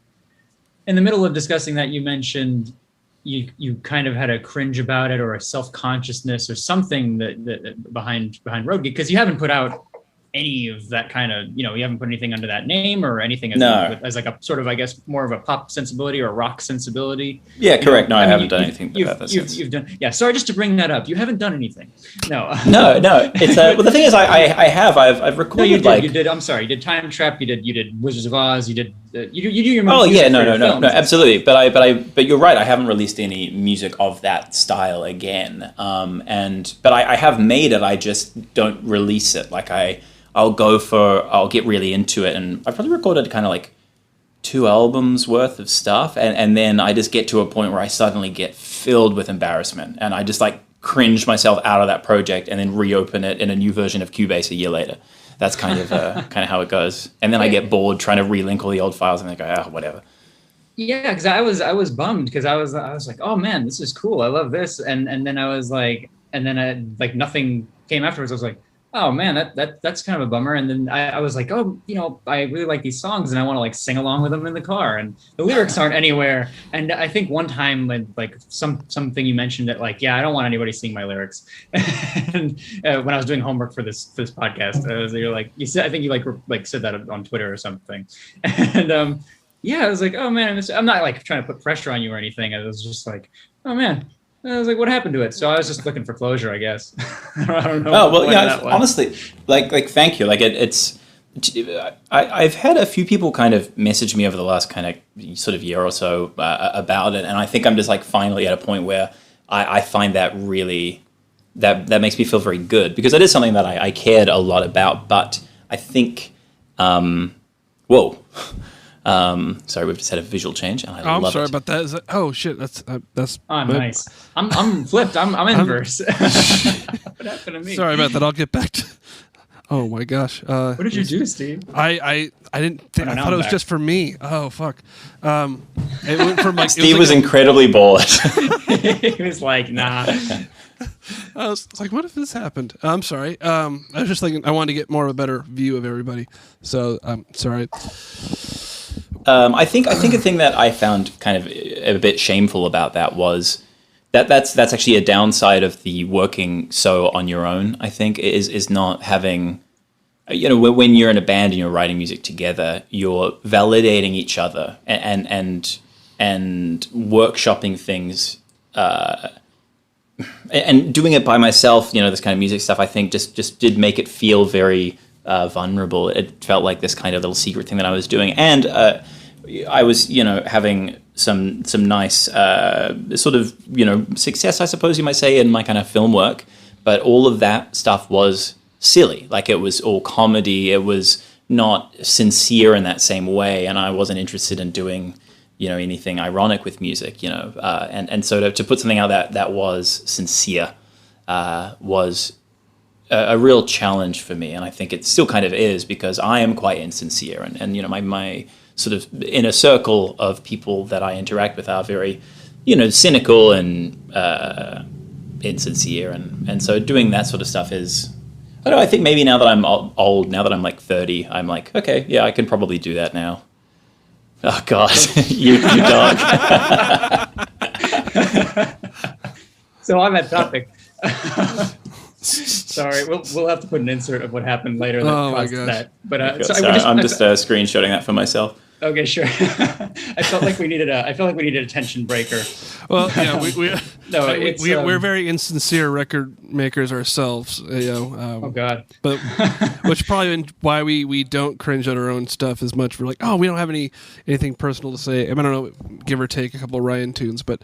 you kind of had a cringe about it or a self-consciousness or something that behind Roadgeek, because you haven't put out any of that kind of, you haven't put anything under that name or anything as like a sort of, I guess, more of a pop sensibility or a rock sensibility. Yeah, correct. I haven't done anything about that since. You've done, yeah. Sorry, just to bring that up. You haven't done anything. No. No. It's well, the thing is, I've recorded. No, you did. I'm sorry. You did Time Trap. You did Wizards of Oz. You did. You do your. Oh yeah, no, absolutely. But you're right. I haven't released any music of that style again. But I have made it. I just don't release it. Like I'll get really into it, and I've probably recorded kind of like 2 albums worth of stuff, and then I just get to a point where I suddenly get filled with embarrassment, and I just like cringe myself out of that project, and then reopen it in a new version of Cubase a year later. That's kind of how it goes, and then I get bored trying to relink all the old files, and I go, oh, whatever. Yeah, because I was bummed because I was like, oh man, this is cool, I love this, and then I was like, and then nothing came afterwards. I was like, oh man, that's kind of a bummer. And then I was like, oh, I really like these songs and I want to like sing along with them in the car, and the lyrics aren't anywhere. And I think one time when like something you mentioned that like, yeah, I don't want anybody seeing my lyrics. And when I was doing homework for this podcast, I think you said that on Twitter or something. And yeah, I was like, oh man, I'm not like trying to put pressure on you or anything. I was just like, oh man. I was like, what happened to it? So I was just looking for closure, I guess. I don't know. Oh, well, yeah, honestly, like, thank you. Like I've had a few people kind of message me over the last kind of sort of year or so about it. And I think I'm just like finally at a point where I find that really, that makes me feel very good, because it is something that I cared a lot about. But I think, sorry, we've just had a visual change, and I love it. I'm sorry about that. Oh shit, that's. Oh, nice. I'm flipped. I'm inverse. What happened to me? Sorry about that. I'll get back to. Oh my gosh. What did you do, Steve? I didn't think. I thought it was just for me. Oh fuck. It went from like. Steve was incredibly bored. He was like, nah. I was like, what if this happened? I'm sorry. I was just thinking I wanted to get more of a better view of everybody. So I'm sorry. I think a thing that I found kind of a bit shameful about that was that's actually a downside of the working so on your own. I think is not having, when you're in a band and you're writing music together, you're validating each other and workshopping things, and doing it by myself. This kind of music stuff, I think just did make it feel very vulnerable. It felt like this kind of little secret thing that I was doing, and I was, having some nice sort of, success, I suppose you might say, in my kind of film work. But all of that stuff was silly. Like, it was all comedy. It was not sincere in that same way, and I wasn't interested in doing, anything ironic with music. And so to put something out that was sincere was a real challenge for me, and I think it still kind of is, because I am quite insincere, and my sort of inner circle of people that I interact with are very, cynical and insincere, and so doing that sort of stuff is, I don't know, I think maybe now that I'm old, now that I'm like 30, I'm like, okay, yeah, I can probably do that now. Oh God, you dog. So on that topic. Sorry, we'll have to put an insert of what happened later that caused that. But I'm just screenshotting that for myself. Okay, sure. I felt like we needed a tension breaker. Well, yeah, we're very insincere record makers ourselves. Oh God. But which probably why we don't cringe at our own stuff as much. We're like, oh, we don't have anything personal to say. I don't know, give or take a couple of Ryan tunes, but.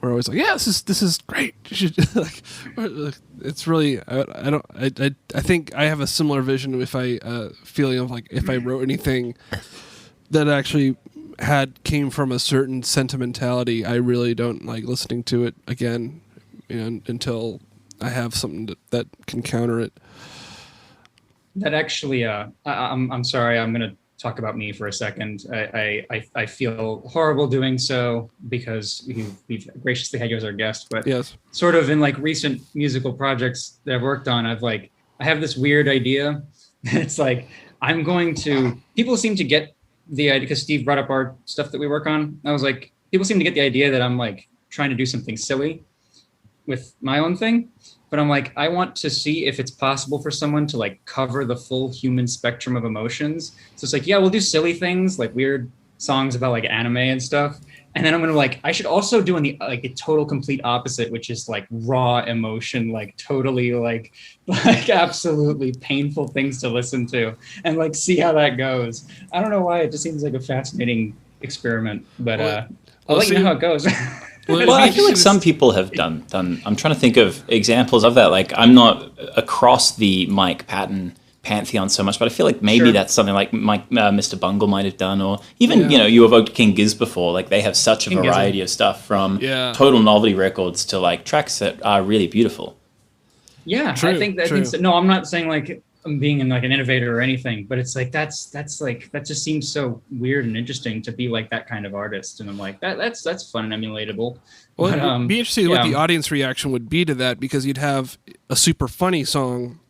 We're always like, yeah, this is great. You should, it's really, I think I have a similar vision if I feeling of like if I wrote anything that actually came from a certain sentimentality, I really don't like listening to it again, until I have something that can counter it. That actually, I'm sorry, I'm gonna talk about me for a second. I feel horrible doing so because we've graciously had you as our guest, but yes, sort of in like recent musical projects that I've worked on, I have this weird idea. It's like, people seem to get the idea, because Steve brought up our stuff that we work on. I was like, people seem to get the idea that I'm like trying to do something silly with my own thing. But I'm like, I want to see if it's possible for someone to like cover the full human spectrum of emotions. So it's like, yeah, we'll do silly things like weird songs about like anime and stuff. And then I'm gonna like, I should also do the like a total complete opposite, which is like raw emotion, like totally like absolutely painful things to listen to, and like see how that goes. I don't know why, it just seems like a fascinating experiment, but I'll let you know how it goes. Well, I feel like some people have done. I'm trying to think of examples of that. Like, I'm not across the Mike Patton pantheon so much, but I feel like maybe that's something like Mr. Bungle might have done, or even you evoked King Giz before. Like, they have such a variety of stuff, from total novelty records to like tracks that are really beautiful. Yeah, true, I think that. No, I'm not saying like I'm being like an innovator or anything, but it's like that's like that just seems so weird and interesting to be like that kind of artist, and I'm like that's fun and emulatable. Well, but, it'd be interesting what the audience reaction would be to that, because you'd have a super funny song,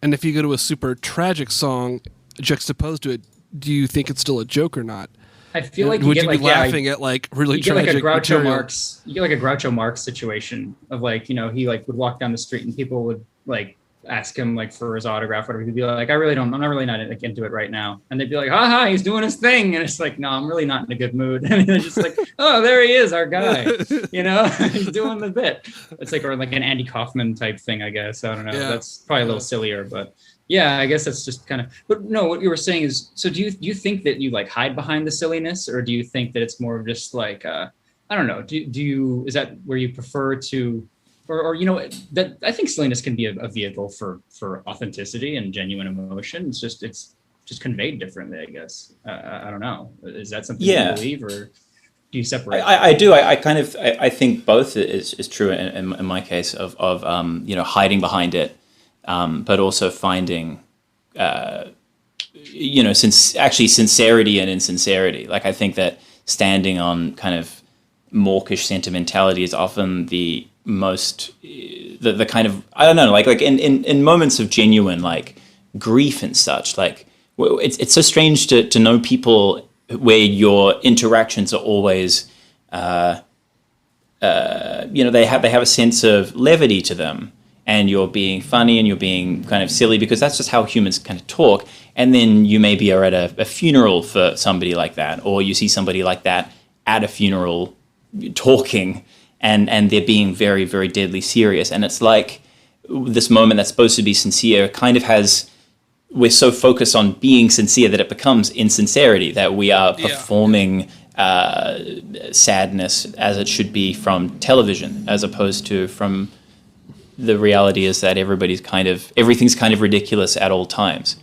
and if you go to a super tragic song juxtaposed to it, do you think it's still a joke or not? I feel like would you be laughing at like really tragic like a Groucho material? Marx? You get like a Groucho Marx situation of like, he like would walk down the street and people would like ask him like for his autograph, whatever. He'd be like, I'm not really not like into it right now. And they'd be like, haha, he's doing his thing. And it's like, no, I'm really not in a good mood. And they're just like, oh, there he is, our guy. He's doing the bit. It's like, or like an Andy Kaufman type thing, I guess. I don't know. That's probably a little sillier, but yeah, I guess that's just kind of, but no, what you were saying is, so do you think that you like hide behind the silliness, or do you think that it's more of just like, I don't know, is that where you prefer to, or that I think silliness can be a vehicle for authenticity and genuine emotion. It's just conveyed differently, I guess. I don't know. Is that something you believe, or do you separate? I do. I think both is true in my case of hiding behind it, but also finding sincerity and insincerity. Like, I think that standing on kind of mawkish sentimentality is often the most the kind of, I don't know, like in moments of genuine like grief and such, like it's so strange to know people where your interactions are always they have a sense of levity to them, and you're being funny and you're being kind of silly, because that's just how humans kind of talk. And then you maybe are at a funeral for somebody like that, or you see somebody like that at a funeral talking, and they're being very, very deadly serious. And it's like this moment that's supposed to be sincere kind of we're so focused on being sincere that it becomes insincerity, that we are performing sadness as it should be from television, as opposed to from the reality is that everything's kind of ridiculous at all times.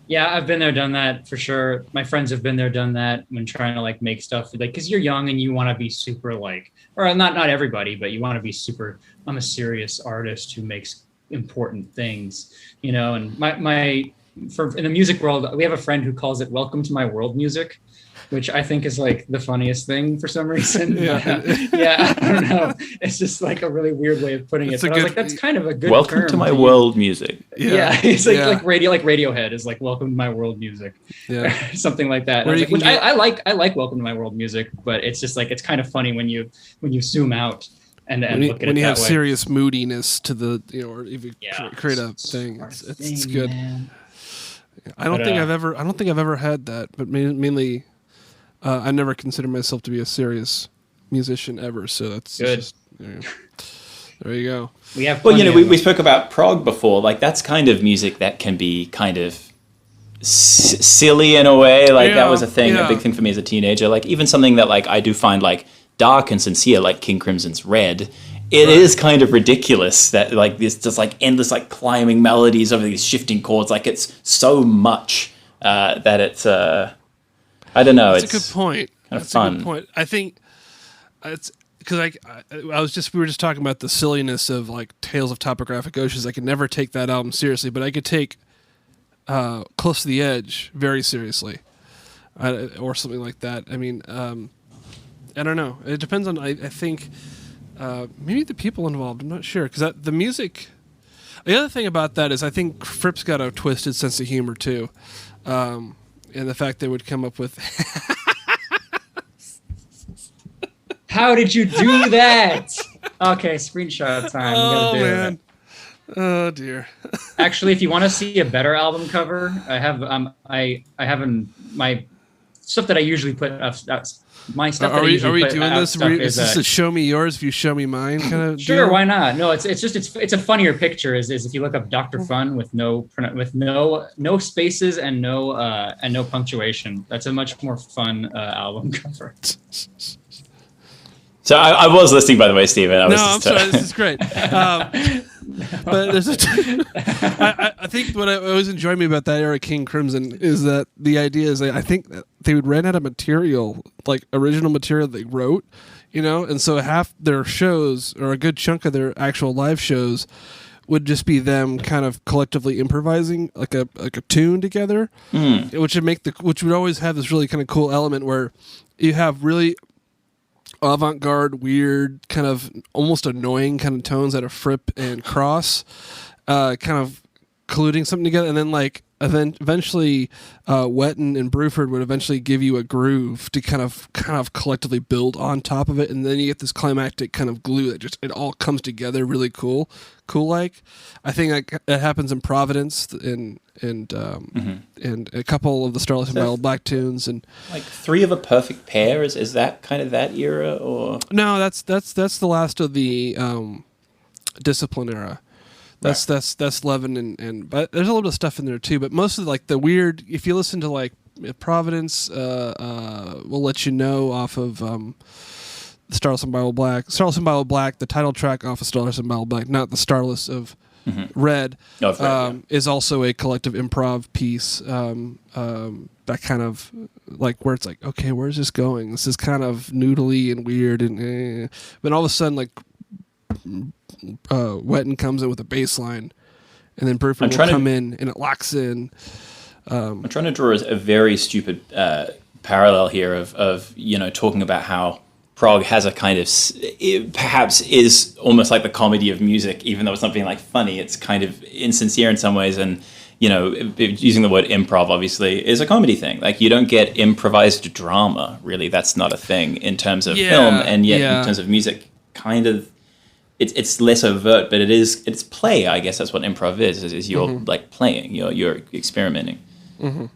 Yeah, I've been there, done that for sure. My friends have been there, done that when trying to like make stuff, like, because you're young and you want to be super like, or not everybody, but you want to be super, I'm a serious artist who makes important things, and in the music world, we have a friend who calls it welcome to my world music, which I think is like the funniest thing for some reason. I don't know. It's just like a really weird way of putting it. But I was like, that's kind of a good welcome term to my world music. Yeah, it's like Radiohead is like welcome to my world music. Yeah. Something like that. I like welcome to my world music, but it's just like, it's kind of funny when you zoom out and look at it when you have that way. serious moodiness to the, or if you create a thing, it's good. Man. I don't think I've ever had that, but mainly I never considered myself to be a serious musician ever, so that's good. Just, there you go. We spoke about prog before. Like, that's kind of music that can be kind of silly in a way. Like, that was a big thing for me as a teenager. Like, even something that like I do find like dark and sincere, like King Crimson's Red. It is kind of ridiculous that like this just like endless like climbing melodies over these shifting chords. Like, it's so much that it's I don't know. That's a good point. That's fun. A good point. I think it's because we were just talking about the silliness of like Tales of Topographic Oceans. I could never take that album seriously, but I could take Close to the Edge very seriously, or something like that. I mean, I don't know. It depends on. I think maybe the people involved. I'm not sure, because the music. The other thing about that is I think Fripp's got a twisted sense of humor too. And the fact they would come up with How did you do that? Okay, screenshot time. Oh You gotta do man. it. Oh dear. Actually, if you want to see a better album cover, I have my stuff that I usually put up. My stuff. Are that I we usually put doing out this? stuff Is this a show me yours if you show me mine kind of Sure, deal? why not? No, it's a funnier picture. Is if you look up Dr. Fun with no spaces and no punctuation. That's a much more fun album cover. So I was listening, by the way, Stephen. I'm sorry. This is great. But there's I think what I always enjoy me about that era King Crimson is that the idea is that I think that they would run out of material, like original material they wrote, and so half their shows or a good chunk of their actual live shows would just be them kind of collectively improvising like a tune together, which would always have this really kind of cool element where you have really avant-garde, weird, kind of almost annoying kind of tones out of Fripp and Cross, kind of colluding something together, and then eventually Wetton and Bruford would eventually give you a groove to kind of collectively build on top of it, and then you get this climactic kind of glue that just it all comes together really cool like. I think that happens in Providence and a couple of the Starless and Mild Black tunes, and like Three of a Perfect Pair. Is that kind of that era, or no? That's the last of the Discipline era. That's Levin and but there's a little bit of stuff in there too. But most of the weird. If you listen to like Providence, we'll let you know off of Starless and Bible Black. Starless and Bible Black, the title track off of Starless and Bible Black, not the Starless of Red, is also a collective improv piece. That kind of like where it's like, okay, where's this going? This is kind of noodly and weird, and but all of a sudden like. Wetton comes in with a bass line, and then Bruford will come in, and it locks in. I'm trying to draw a very stupid parallel here of talking about how prog has a kind of it perhaps is almost like the comedy of music, even though it's not being like funny. It's kind of insincere in some ways, and using the word improv obviously is a comedy thing. Like you don't get improvised drama, really. That's not a thing in terms of film, and yet in terms of music, kind of. It's less overt, but it's play. I guess that's what improv is you're like playing, you're experimenting. Mm-hmm.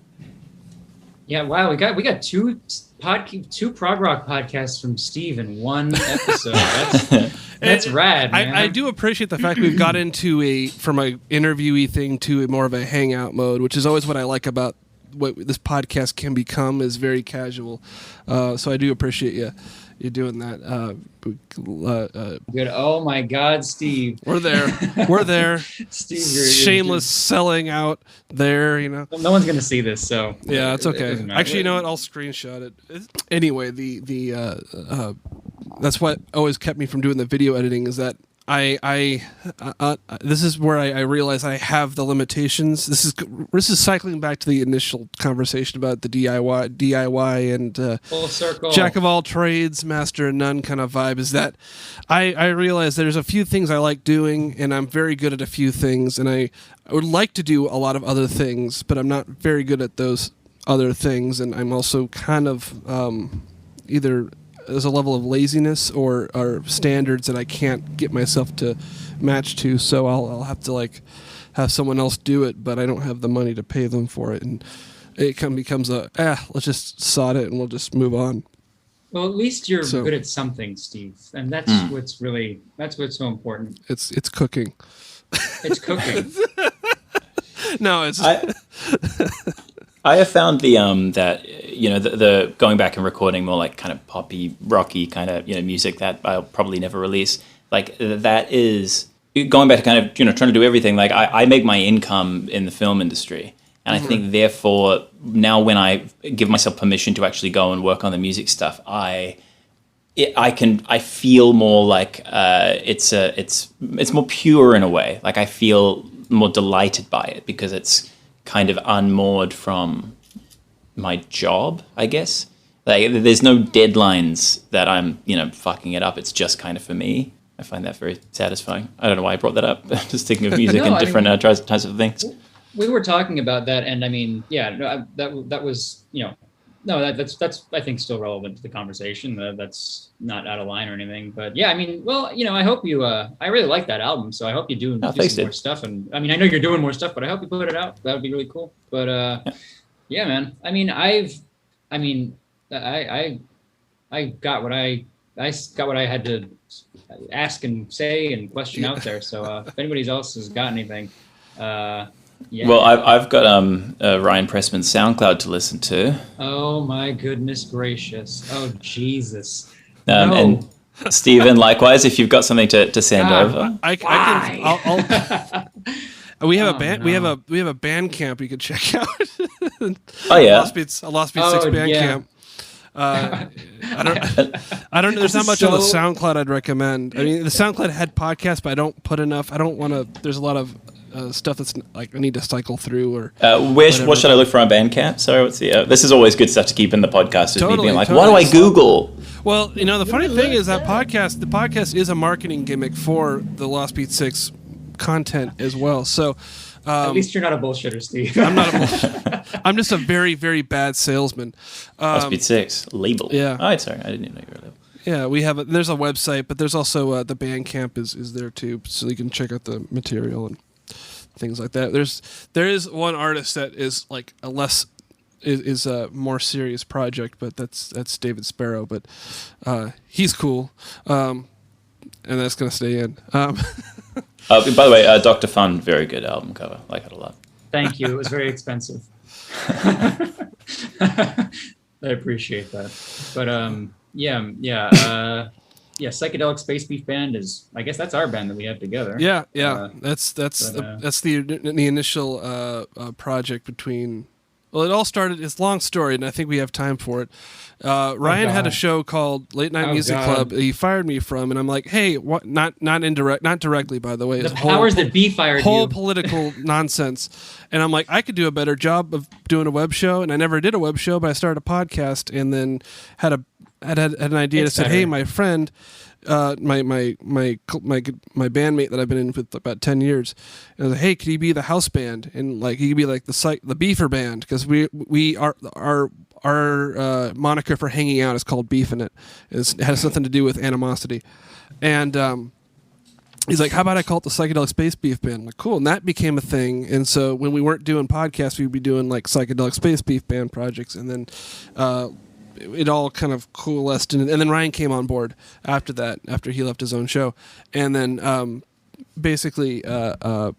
Yeah, wow, we got two prog rock podcasts from Steve in one episode. That's rad, man. I do appreciate the fact we've got into from a interviewee thing to more of a hangout mode, which is always what I like about what this podcast can become, is very casual. So I do appreciate you doing that. Good. Oh my God, Steve. We're there. Steve, shameless selling out there. No one's gonna see this, so yeah, it's okay. Actually, you know what? I'll screenshot it. Anyway, the that's what always kept me from doing the video editing is that I this is where I realize I have the limitations. This is cycling back to the initial conversation about the DIY and full circle, jack of all trades, master of none kind of vibe. Is that I realize there's a few things I like doing, and I'm very good at a few things, and I would like to do a lot of other things, but I'm not very good at those other things, and I'm also kind of either. There's a level of laziness or standards that I can't get myself to match to, so I'll have to have someone else do it, but I don't have the money to pay them for it, and it becomes let's just sod it and we'll just move on. Well, at least you're good at something, Steve, and that's what's so important. It's cooking. It's cooking. No, it's. I have found the going back and recording more like kind of poppy, rocky kind of music that I'll probably never release. Like that is going back to kind of trying to do everything. Like I make my income in the film industry, and I think therefore now when I give myself permission to actually go and work on the music stuff, I feel more like it's more pure in a way. Like I feel more delighted by it because it's kind of unmoored from my job, I guess. Like there's no deadlines that I'm, fucking it up. It's just kind of for me. I find that very satisfying. I don't know why I brought that up. Just thinking of music and different types of things. We were talking about that, and I mean, that was, no, that's I think still relevant to the conversation. That's not out of line or anything. But yeah, I mean, well, I hope you. I really like that album, so I hope you do some more stuff. And I mean, I know you're doing more stuff, but I hope you put it out. That would be really cool. But yeah, man. I mean, I got what I got what I had to ask and say and question out there. So if anybody else has got anything, yeah. Well, I've got Ryan Pressman's SoundCloud to listen to. Oh my goodness gracious! Oh Jesus! No. And Stephen, likewise, if you've got something to send over, we have a band. No. We have a band camp you could check out. Oh yeah, Lost Beats 6 band camp. I don't know. There's not much on the SoundCloud I'd recommend. I mean, the SoundCloud had podcasts, but I don't put enough. I don't want to. There's a lot of stuff that's like I need to cycle through. Or what should I look for on Bandcamp? Sorry, what's the? This is always good stuff to keep in the podcast. Is me being like, what do I Google? Well, the funny thing is that the podcast is a marketing gimmick for the Lost Beats 6 content as well. So. At least you're not a bullshitter, Steve. I'm not a bullshitter. I'm just a very, very bad salesman. Lost Beats 6 label. Yeah. Oh, sorry, I didn't even know you were a label. Yeah, we have. There's a website, but there's also the Bandcamp is there too, so you can check out the material and things like that. There is one artist that is like is a more serious project, but that's David Sparrow, but he's cool, and that's gonna stay in. By the way, Dr. Fun, very good album cover. I like it a lot. Thank you. It was very expensive. I appreciate that. But Psychedelic Space Beef Band is. I guess that's our band that we have together. Yeah. That's the initial project between. Well, it all started. It's a long story, and I think we have time for it. Ryan had a show called Late Night Music Club. He fired me from, and I'm like, hey, what? Not directly, by the way. The powers that be fired you. Whole political nonsense, and I'm like, I could do a better job of doing a web show, and I never did a web show, but I started a podcast, and then had an idea to say, hey, my friend. My bandmate that I've been in for about 10 years, and I was like, hey, could he be the house band, and like he could be like the beefer band, because we are our moniker for hanging out is called Beef in it. It has something to do with animosity, and he's like, how about I call it the Psychedelic Space Beef Band? I'm like, cool, and that became a thing. And so when we weren't doing podcasts, we'd be doing like Psychedelic Space Beef Band projects, and then it all kind of coalesced, and then Ryan came on board after he left his own show, and then basically we're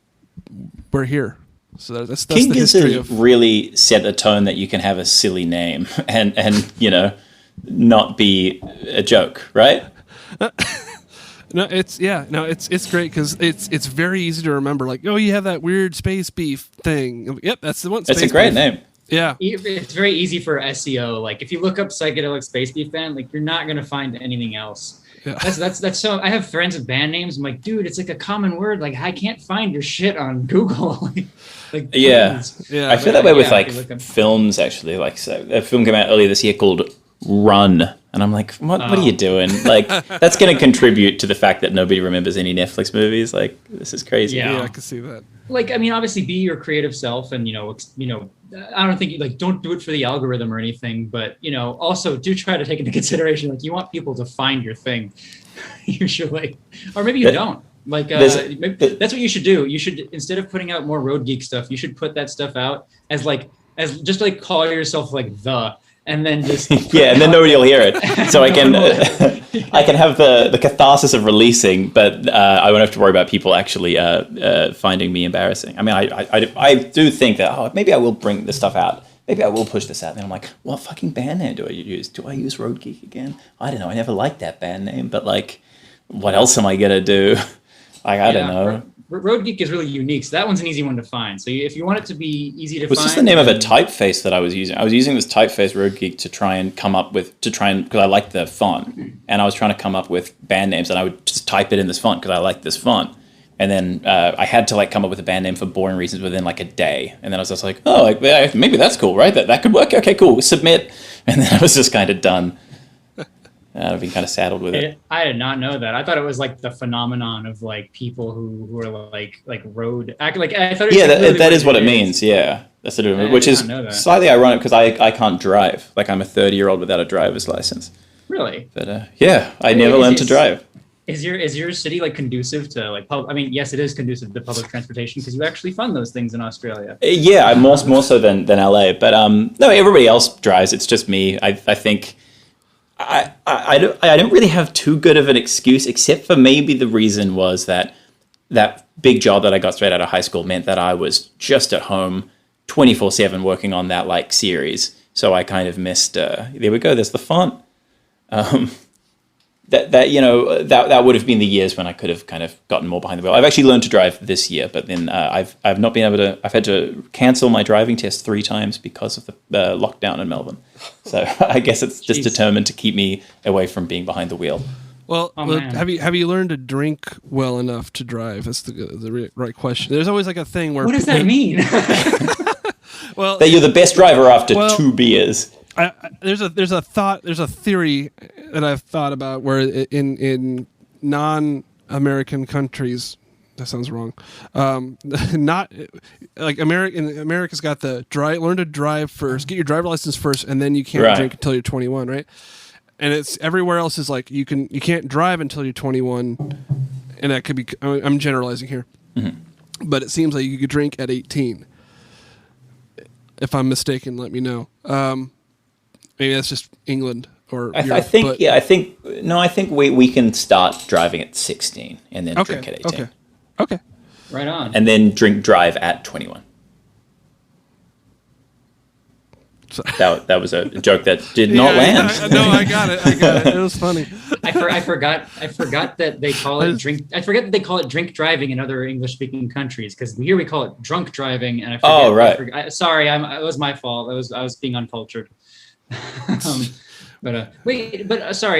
here. So that's King the history of really set a tone that you can have a silly name and not be a joke, right? It's great because it's very easy to remember. Like, oh, you have that weird space beef thing. Yep, that's the one. It's a great name. Yeah, it's very easy for SEO. Like if you look up Psychedelic Space Beef Band, like you're not gonna find anything else. Yeah. That's so. I have friends with band names. I'm like, dude, it's like a common word. Like I can't find your shit on Google. Yeah. I feel that way with like films actually. Like so, a film came out earlier this year called Run, and I'm like, what are you doing? Like that's going to contribute to the fact that nobody remembers any Netflix movies. Like this is crazy. Yeah, I can see that. Like I mean, obviously, be your creative self, and I don't think don't do it for the algorithm or anything, but also do try to take into consideration like you want people to find your thing, usually, or maybe you don't. Like that's what you should do. You should, instead of putting out more Roadgeek stuff, you should put that stuff out as just call yourself like and then just yeah, and then nobody will hear it. So I can have the catharsis of releasing, but I won't have to worry about people actually finding me embarrassing. I mean, I do think that maybe I will bring this stuff out. Maybe I will push this out. And I'm like, what fucking band name do I use? Do I use Roadgeek again? I don't know. I never liked that band name, but like, what else am I gonna do? Like, I don't know. Roadgeek is really unique, so that one's an easy one to find. So if you want it to be easy to find... It's just the name of a typeface that I was using. I was using this typeface Roadgeek because I liked the font. And I was trying to come up with band names, and I would just type it in this font because I liked this font. And then I had to come up with a band name for boring reasons within a day. And then I was just like, maybe that's cool, right? That could work. Okay, cool. Submit. And then I was just kind of done. I've been kind of saddled with it. I did not know that. I thought it was the phenomenon of people who are like road. I thought. Yeah, that is what it means. Yeah. That's the difference, I which did is not know that. slightly ironic because I can't drive. Like, I'm a 30-year-old without a driver's license. Really? But yeah, I never learned to drive. Is your city like conducive to like I mean, yes, it is conducive to public transportation because you actually fund those things in Australia. Yeah, more so than LA. But no, everybody else drives. It's just me. I think I don't really have too good of an excuse, except for maybe the reason was that big job that I got straight out of high school meant that I was just at home 24/7 working on that like series. So I kind of missed. There we go. There's the font. That would have been the years when I could have kind of gotten more behind the wheel. I've actually learned to drive this year, but then I've not been able to. I've had to cancel my driving test 3 times because of the lockdown in Melbourne. So I guess it's just determined to keep me away from being behind the wheel. Well, have you learned to drink well enough to drive? That's the right question. There's always like a thing where. What does that mean? Well, that you're the best driver after 2 beers. There's a theory that I've thought about where in non-American countries, that sounds wrong. Not like America's got the learn to drive first, get your driver license first, and then you can't drink until you're 21, right? And it's everywhere else is like you can't drive until you're 21, and that could be. I'm generalizing here, but it seems like you could drink at 18. If I'm mistaken, let me know. Maybe that's just England or Europe, I think we can start driving at 16 and then drink at 18. Okay. Right on. And then drive at 21. That was a joke that did not land. No, I got it. It was funny. I forgot that they call it drink. I forget that they call it drink driving in other English-speaking countries because here we call it drunk driving. And I forget, oh right. Sorry, it was my fault. I was being uncultured. Sorry,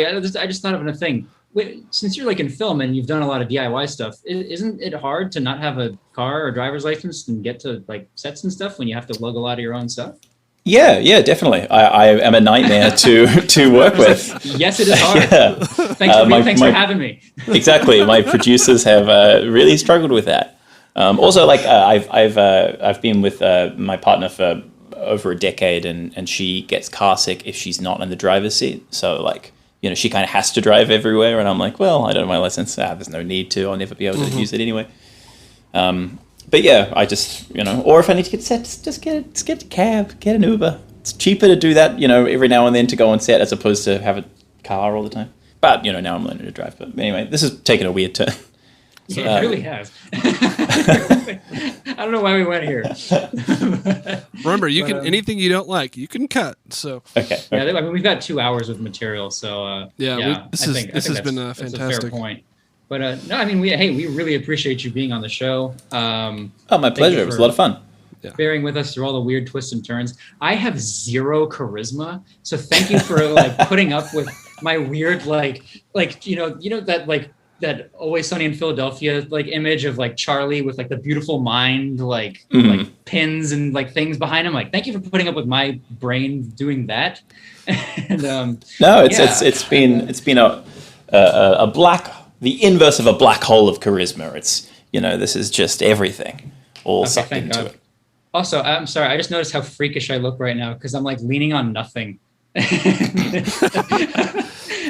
I just thought of a thing. Wait, since you're like in film and you've done a lot of DIY stuff, isn't it hard to not have a car or driver's license and get to like sets and stuff when you have to lug a lot of your own stuff? Yeah, definitely. I am a nightmare to work with. Yes, it is hard. Yeah. Thanks for having me. Exactly. My producers have really struggled with that. Also, like I've been with my partner for over a decade, and she gets car sick if she's not in the driver's seat. So like, she kind of has to drive everywhere, and I'm like, well, I don't have my license. There's no need to. I'll never be able to use it anyway. But yeah, I just, or if I need to get set, just get a cab, get an Uber. It's cheaper to do that, every now and then to go on set as opposed to have a car all the time. But, now I'm learning to drive. But anyway, this is taking a weird turn. Yeah, it really has. I don't know why we went here. Remember, you can anything you don't like, you can cut. So okay. Yeah, I mean, we've got 2 hours of material, so this has been fantastic. That's a fair point. But no, I mean, we really appreciate you being on the show. My pleasure. It was a lot of fun. Bearing with us through all the weird twists and turns. I have zero charisma, so thank you for like putting up with my weird that Always Sunny in Philadelphia like image of like Charlie with like the beautiful mind like pins and like things behind him. Like, thank you for putting up with my brain doing that. And no, it's been a black. The inverse of a black hole of charisma. It's, this is just everything all sucked into it. Also, I'm sorry. I just noticed how freakish I look right now because I'm like leaning on nothing.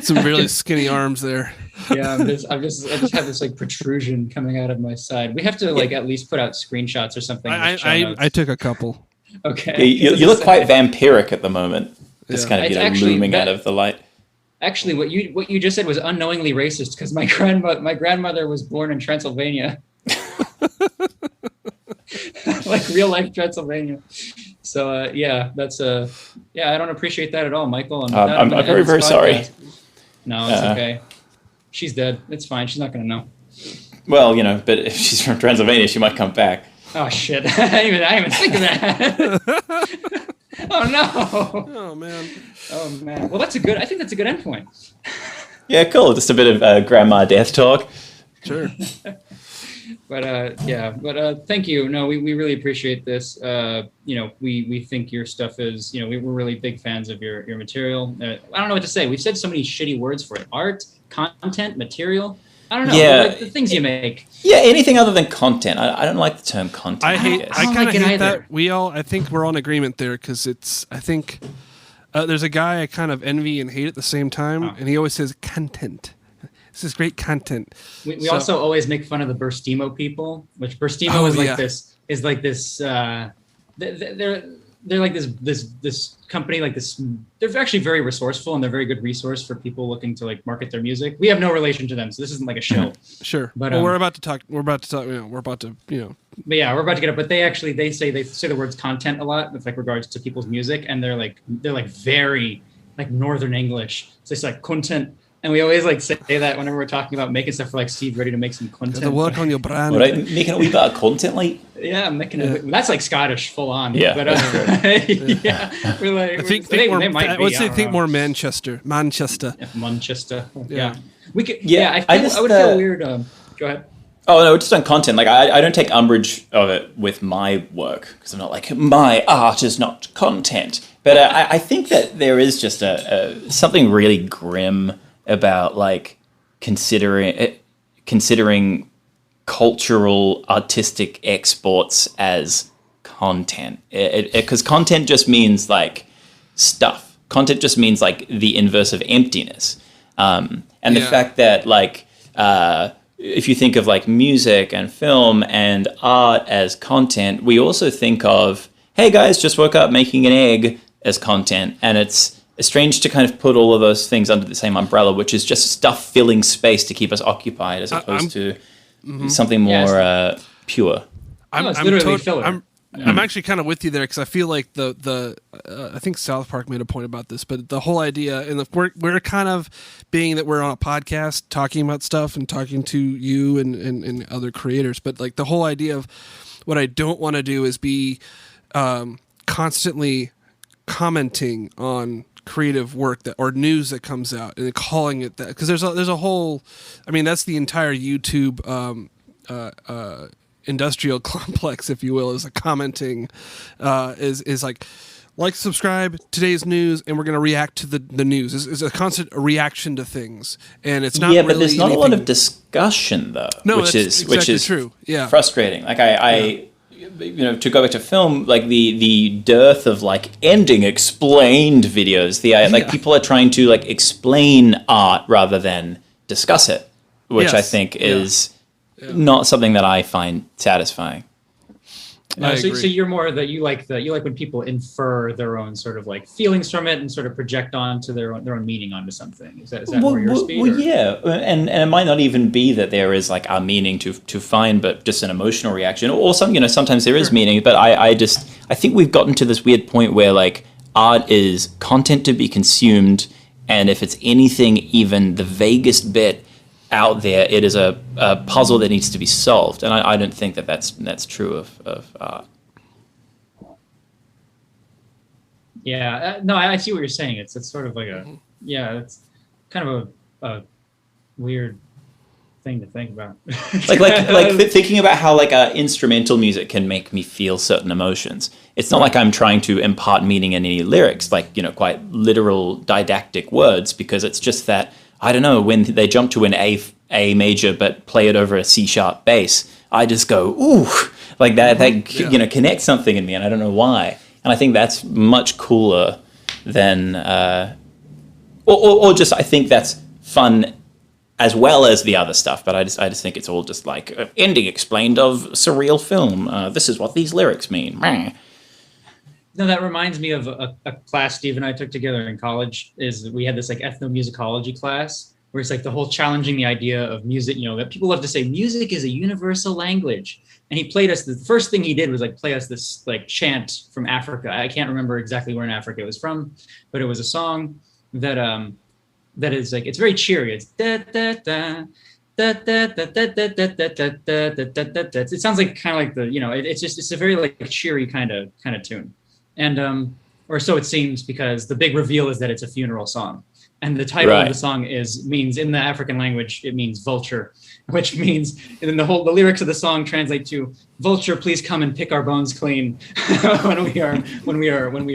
Some really skinny arms there. Yeah, I just have this like protrusion coming out of my side. We have to like at least put out screenshots or something. I took a couple. Okay. You look quite vampiric at the moment. Just kind of looming out of the light. Actually, what you just said was unknowingly racist because my grandmother was born in Transylvania, like real life Transylvania. So that's I don't appreciate that at all, Michael. I'm very very sorry. No, it's okay. She's dead. It's fine. She's not gonna know. Well, but if she's from Transylvania, she might come back. Oh shit! I didn't even think of that. Oh no! Oh man! Well, I think that's a good endpoint. Yeah, cool. Just a bit of grandma death talk. Sure. But thank you. No, we really appreciate this. We think your stuff is, we're really big fans of your material. I don't know what to say. We've said so many shitty words for it. Art, content, material. I don't know. Yeah. Like the things you make. Yeah, anything other than content. I don't like the term content. I guess. kind of like it hate either. that. I think we're on agreement there because I think there's a guy I kind of envy and hate at the same time, and he always says content. This is great content. We also always make fun of the Burstimo people, which Burstimo is like this. They're like this company, like this. They're actually very resourceful, and they're a very good resource for people looking to like market their music. We have no relation to them, so this isn't like a show. Sure, but we're about to talk. We're about to talk. We're about to. But yeah, we're about to get up. But they say the words content a lot with like regards to people's music, and they're like very like Northern English. So it's like content. And we always like say that whenever we're talking about making stuff for like Steve ready to make some content. The work on your brand. All right, making a wee bit of content, like. Yeah, making it. That's like Scottish, full on. Yeah. But yeah, we're like. I would say think more Manchester. Manchester. Yeah. We could. Yeah, I would feel weird. Go ahead. Oh no, just on content. Like I don't take umbrage of it with my work because I'm not like my art is not content. But I think that there is just something really grim about like considering cultural artistic exports as content, because content just means like stuff. Content just means like the inverse of emptiness, and the fact that like if you think of like music and film and art as content, we also think of, hey guys, just woke up making an egg as content, and it's strange to kind of put all of those things under the same umbrella, which is just stuff filling space to keep us occupied, as opposed to something more pure. It's literally filler. I'm actually kind of with you there because I feel like I think South Park made a point about this, but the whole idea, and we're kind of being that we're on a podcast talking about stuff and talking to you and other creators, but like the whole idea of what I don't want to do is be constantly commenting on creative work or news that comes out and calling it that, because there's a whole, I mean, that's the entire YouTube industrial complex, if you will, is a commenting is like subscribe today's news and we're going to react to the news. Is a constant reaction to things, and it's not but there's not a lot of discussion though. No, which is true. Yeah, frustrating. Like I to go back to film, like the dearth of like ending explained videos, like people are trying to like explain art rather than discuss it, which I think is not something that I find satisfying. So you're more that you like when people infer their own sort of like feelings from it and sort of project onto their own meaning onto something. Is that more your speed? Well, yeah, and it might not even be that there is like a meaning to find, but just an emotional reaction, or some sometimes there is meaning. But I think we've gotten to this weird point where like art is content to be consumed, and if it's anything even the vaguest bit out there, it is a puzzle that needs to be solved, and I don't think that's true of art. Yeah, no, I see what you're saying. It's sort of like it's kind of a weird thing to think about. like thinking about how like instrumental music can make me feel certain emotions. It's not like I'm trying to impart meaning in any lyrics, like quite literal didactic words, because it's just that. I don't know, when they jump to an A major but play it over a C sharp bass, I just go, ooh, like that connects something in me, and I don't know why. And I think that's much cooler than, or just I think that's fun as well as the other stuff. But I just think it's all just like ending explained of surreal film. This is what these lyrics mean. No, that reminds me of a class Steve and I took together in college. Is we had this like ethnomusicology class where it's like the whole challenging the idea of music. That people love to say music is a universal language. And he played us. The first thing he did was like play us this like chant from Africa. I can't remember exactly where in Africa it was from, but it was a song that is like, it's very cheery. It's da da da. It sounds like kind of like the it's a very like cheery kind of tune. And or so it seems, because the big reveal is that it's a funeral song. And the title Right. of the song means in the African language, it means vulture, which means, and then the lyrics of the song translate to "Vulture, please come and pick our bones clean when we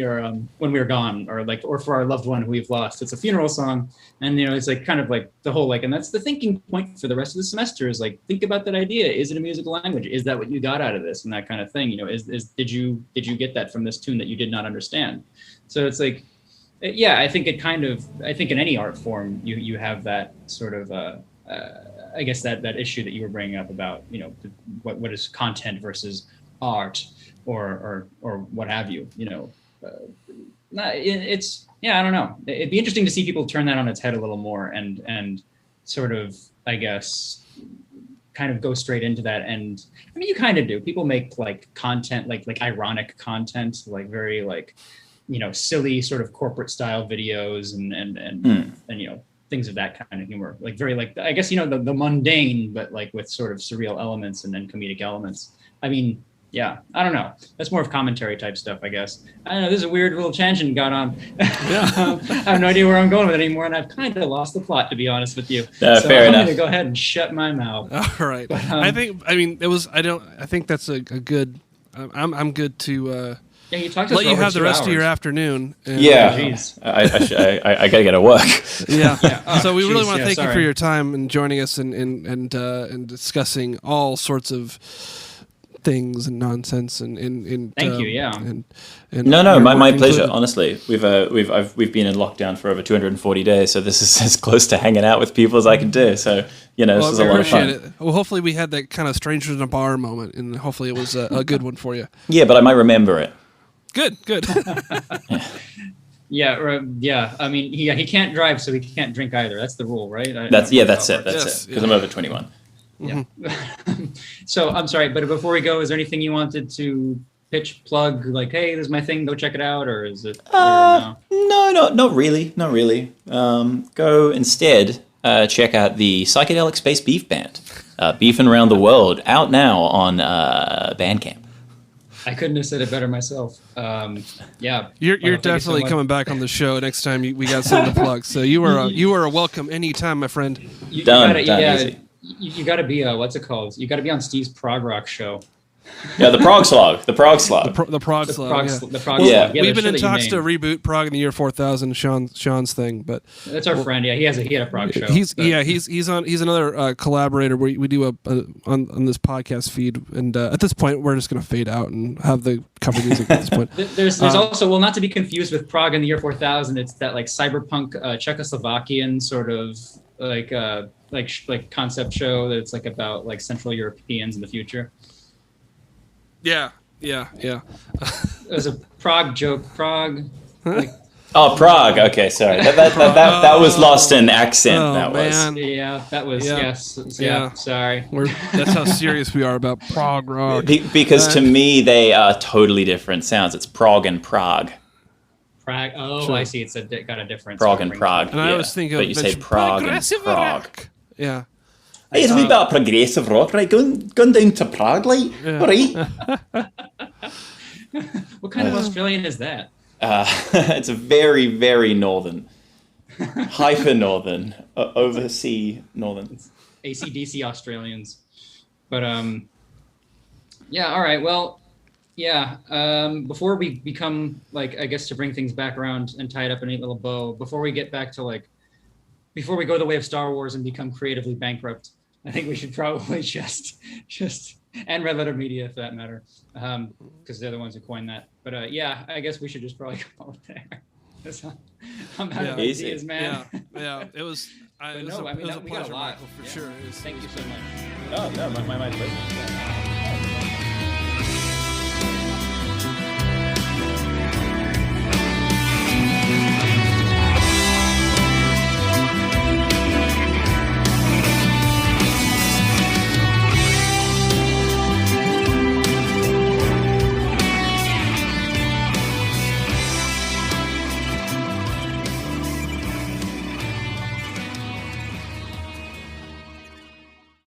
are gone, or for our loved one who we've lost." It's a funeral song, and it's like kind of like the whole like, and that's the thinking point for the rest of the semester is like, think about that idea. Is it a musical language? Is that what you got out of this, and that kind of thing? Did you get that from this tune that you did not understand? So it's like, yeah, I think in any art form you have that sort of I guess that issue that you were bringing up about what is content versus art or what have you. It's I don't know. It'd be interesting to see people turn that on its head a little more and sort of, I guess, kind of go straight into that. And I mean, you kind of do. People make like content, like ironic content, like very like, silly sort of corporate style videos and things of that kind of humor, like very like, I guess, the mundane, but like with sort of surreal elements and then comedic elements. I mean, yeah, I don't know. That's more of commentary type stuff, I guess. I don't know. There's a weird little tangent got on. I have no idea where I'm going with it anymore, and I've kind of lost the plot, to be honest with you. So fair I'm enough. going to go ahead and shut my mouth. All right. But, I think that's a good. I'm good to. Yeah, you talked to us let for you over have the 2 rest of your hours. afternoon. And, Yeah, Jeez. I gotta get to work. Yeah. Yeah. So we really Jeez, want to yeah, thank you sorry. for your time and joining us and discussing all sorts of things and nonsense and Thank you, yeah. And No, your my work pleasure. included. Honestly, we've been in lockdown for over 240 days, so this is as close to hanging out with people as I can do. So this Well, is I a lot of fun. appreciate it. Well, hopefully we had that kind of strangers in a bar moment, and hopefully it was a good one for you. Yeah, but I might remember it. Good. Yeah. I mean, he can't drive, so he can't drink either. That's the rule, right? That's it. That's Yes, it. Because I'm over 21. Yeah. So I'm sorry, but before we go, is there anything you wanted to pitch, plug? Like, hey, this is my thing. Go check it out, or is it? No? No, not really. Go instead check out the Psychedelic Space Beef Band, Beefing Around the World, out now on Bandcamp. I couldn't have said it better myself. Yeah. You're Well, thank you so definitely much. coming back on the show next time we got something to plug. So you are a welcome anytime, my friend. You Done, gotta, easy. You got to be what's it called? You got to be on Steve's prog rock show. Yeah, the prog slog. The prog slug. The prog yeah. slug. The prog Yeah. slug. We've the been in show that talks you to named. reboot Prog in the year 4000, Sean's thing, but That's our friend. Yeah, he had a prog show. he's but- he's another collaborator. We do on this podcast feed, and at this point we're just gonna fade out and have the cover music at this point. There's also, well, not to be confused with Prague in the year 4000. It's that like cyberpunk Czechoslovakian sort of like concept show that's like about like Central Europeans in the future. Yeah. It was a Prague joke. Prague. Like, Oh, Prague. Okay, sorry. That was lost in accent. Oh, that was. man. yeah, that was Yeah. yes. Yeah. Sorry. That's how serious we are about prog rock. Because to me, they are totally different sounds. It's Prague and Prague. Prague. Oh, Sure. I see. Got a difference. Prague and Prague. And I yeah. always think of but you say Prague and progressive Prague. rock. Yeah. Hey, it's a wee bit of progressive rock, right? Going down to Prague, like, all right. What kind of Australian is that? It's a very, very northern, hyper northern, overseas northern. AC/DC Australians. But yeah. All right. Well, yeah. Before we become like, I guess, to bring things back around and tie it up in a neat little bow, before we get back to like, before we go the way of Star Wars and become creatively bankrupt, I think we should probably just and Red Letter Media for that matter, because they're the ones who coined that. But yeah, I guess we should just probably call it there. 'Cause I'm out of Easy. ideas, man. Yeah. It was. But it was no, a, I mean, it was a we got a pleasure, lot. Michael, for Yeah. sure. It was- Thank you so much. Oh, no, my pleasure.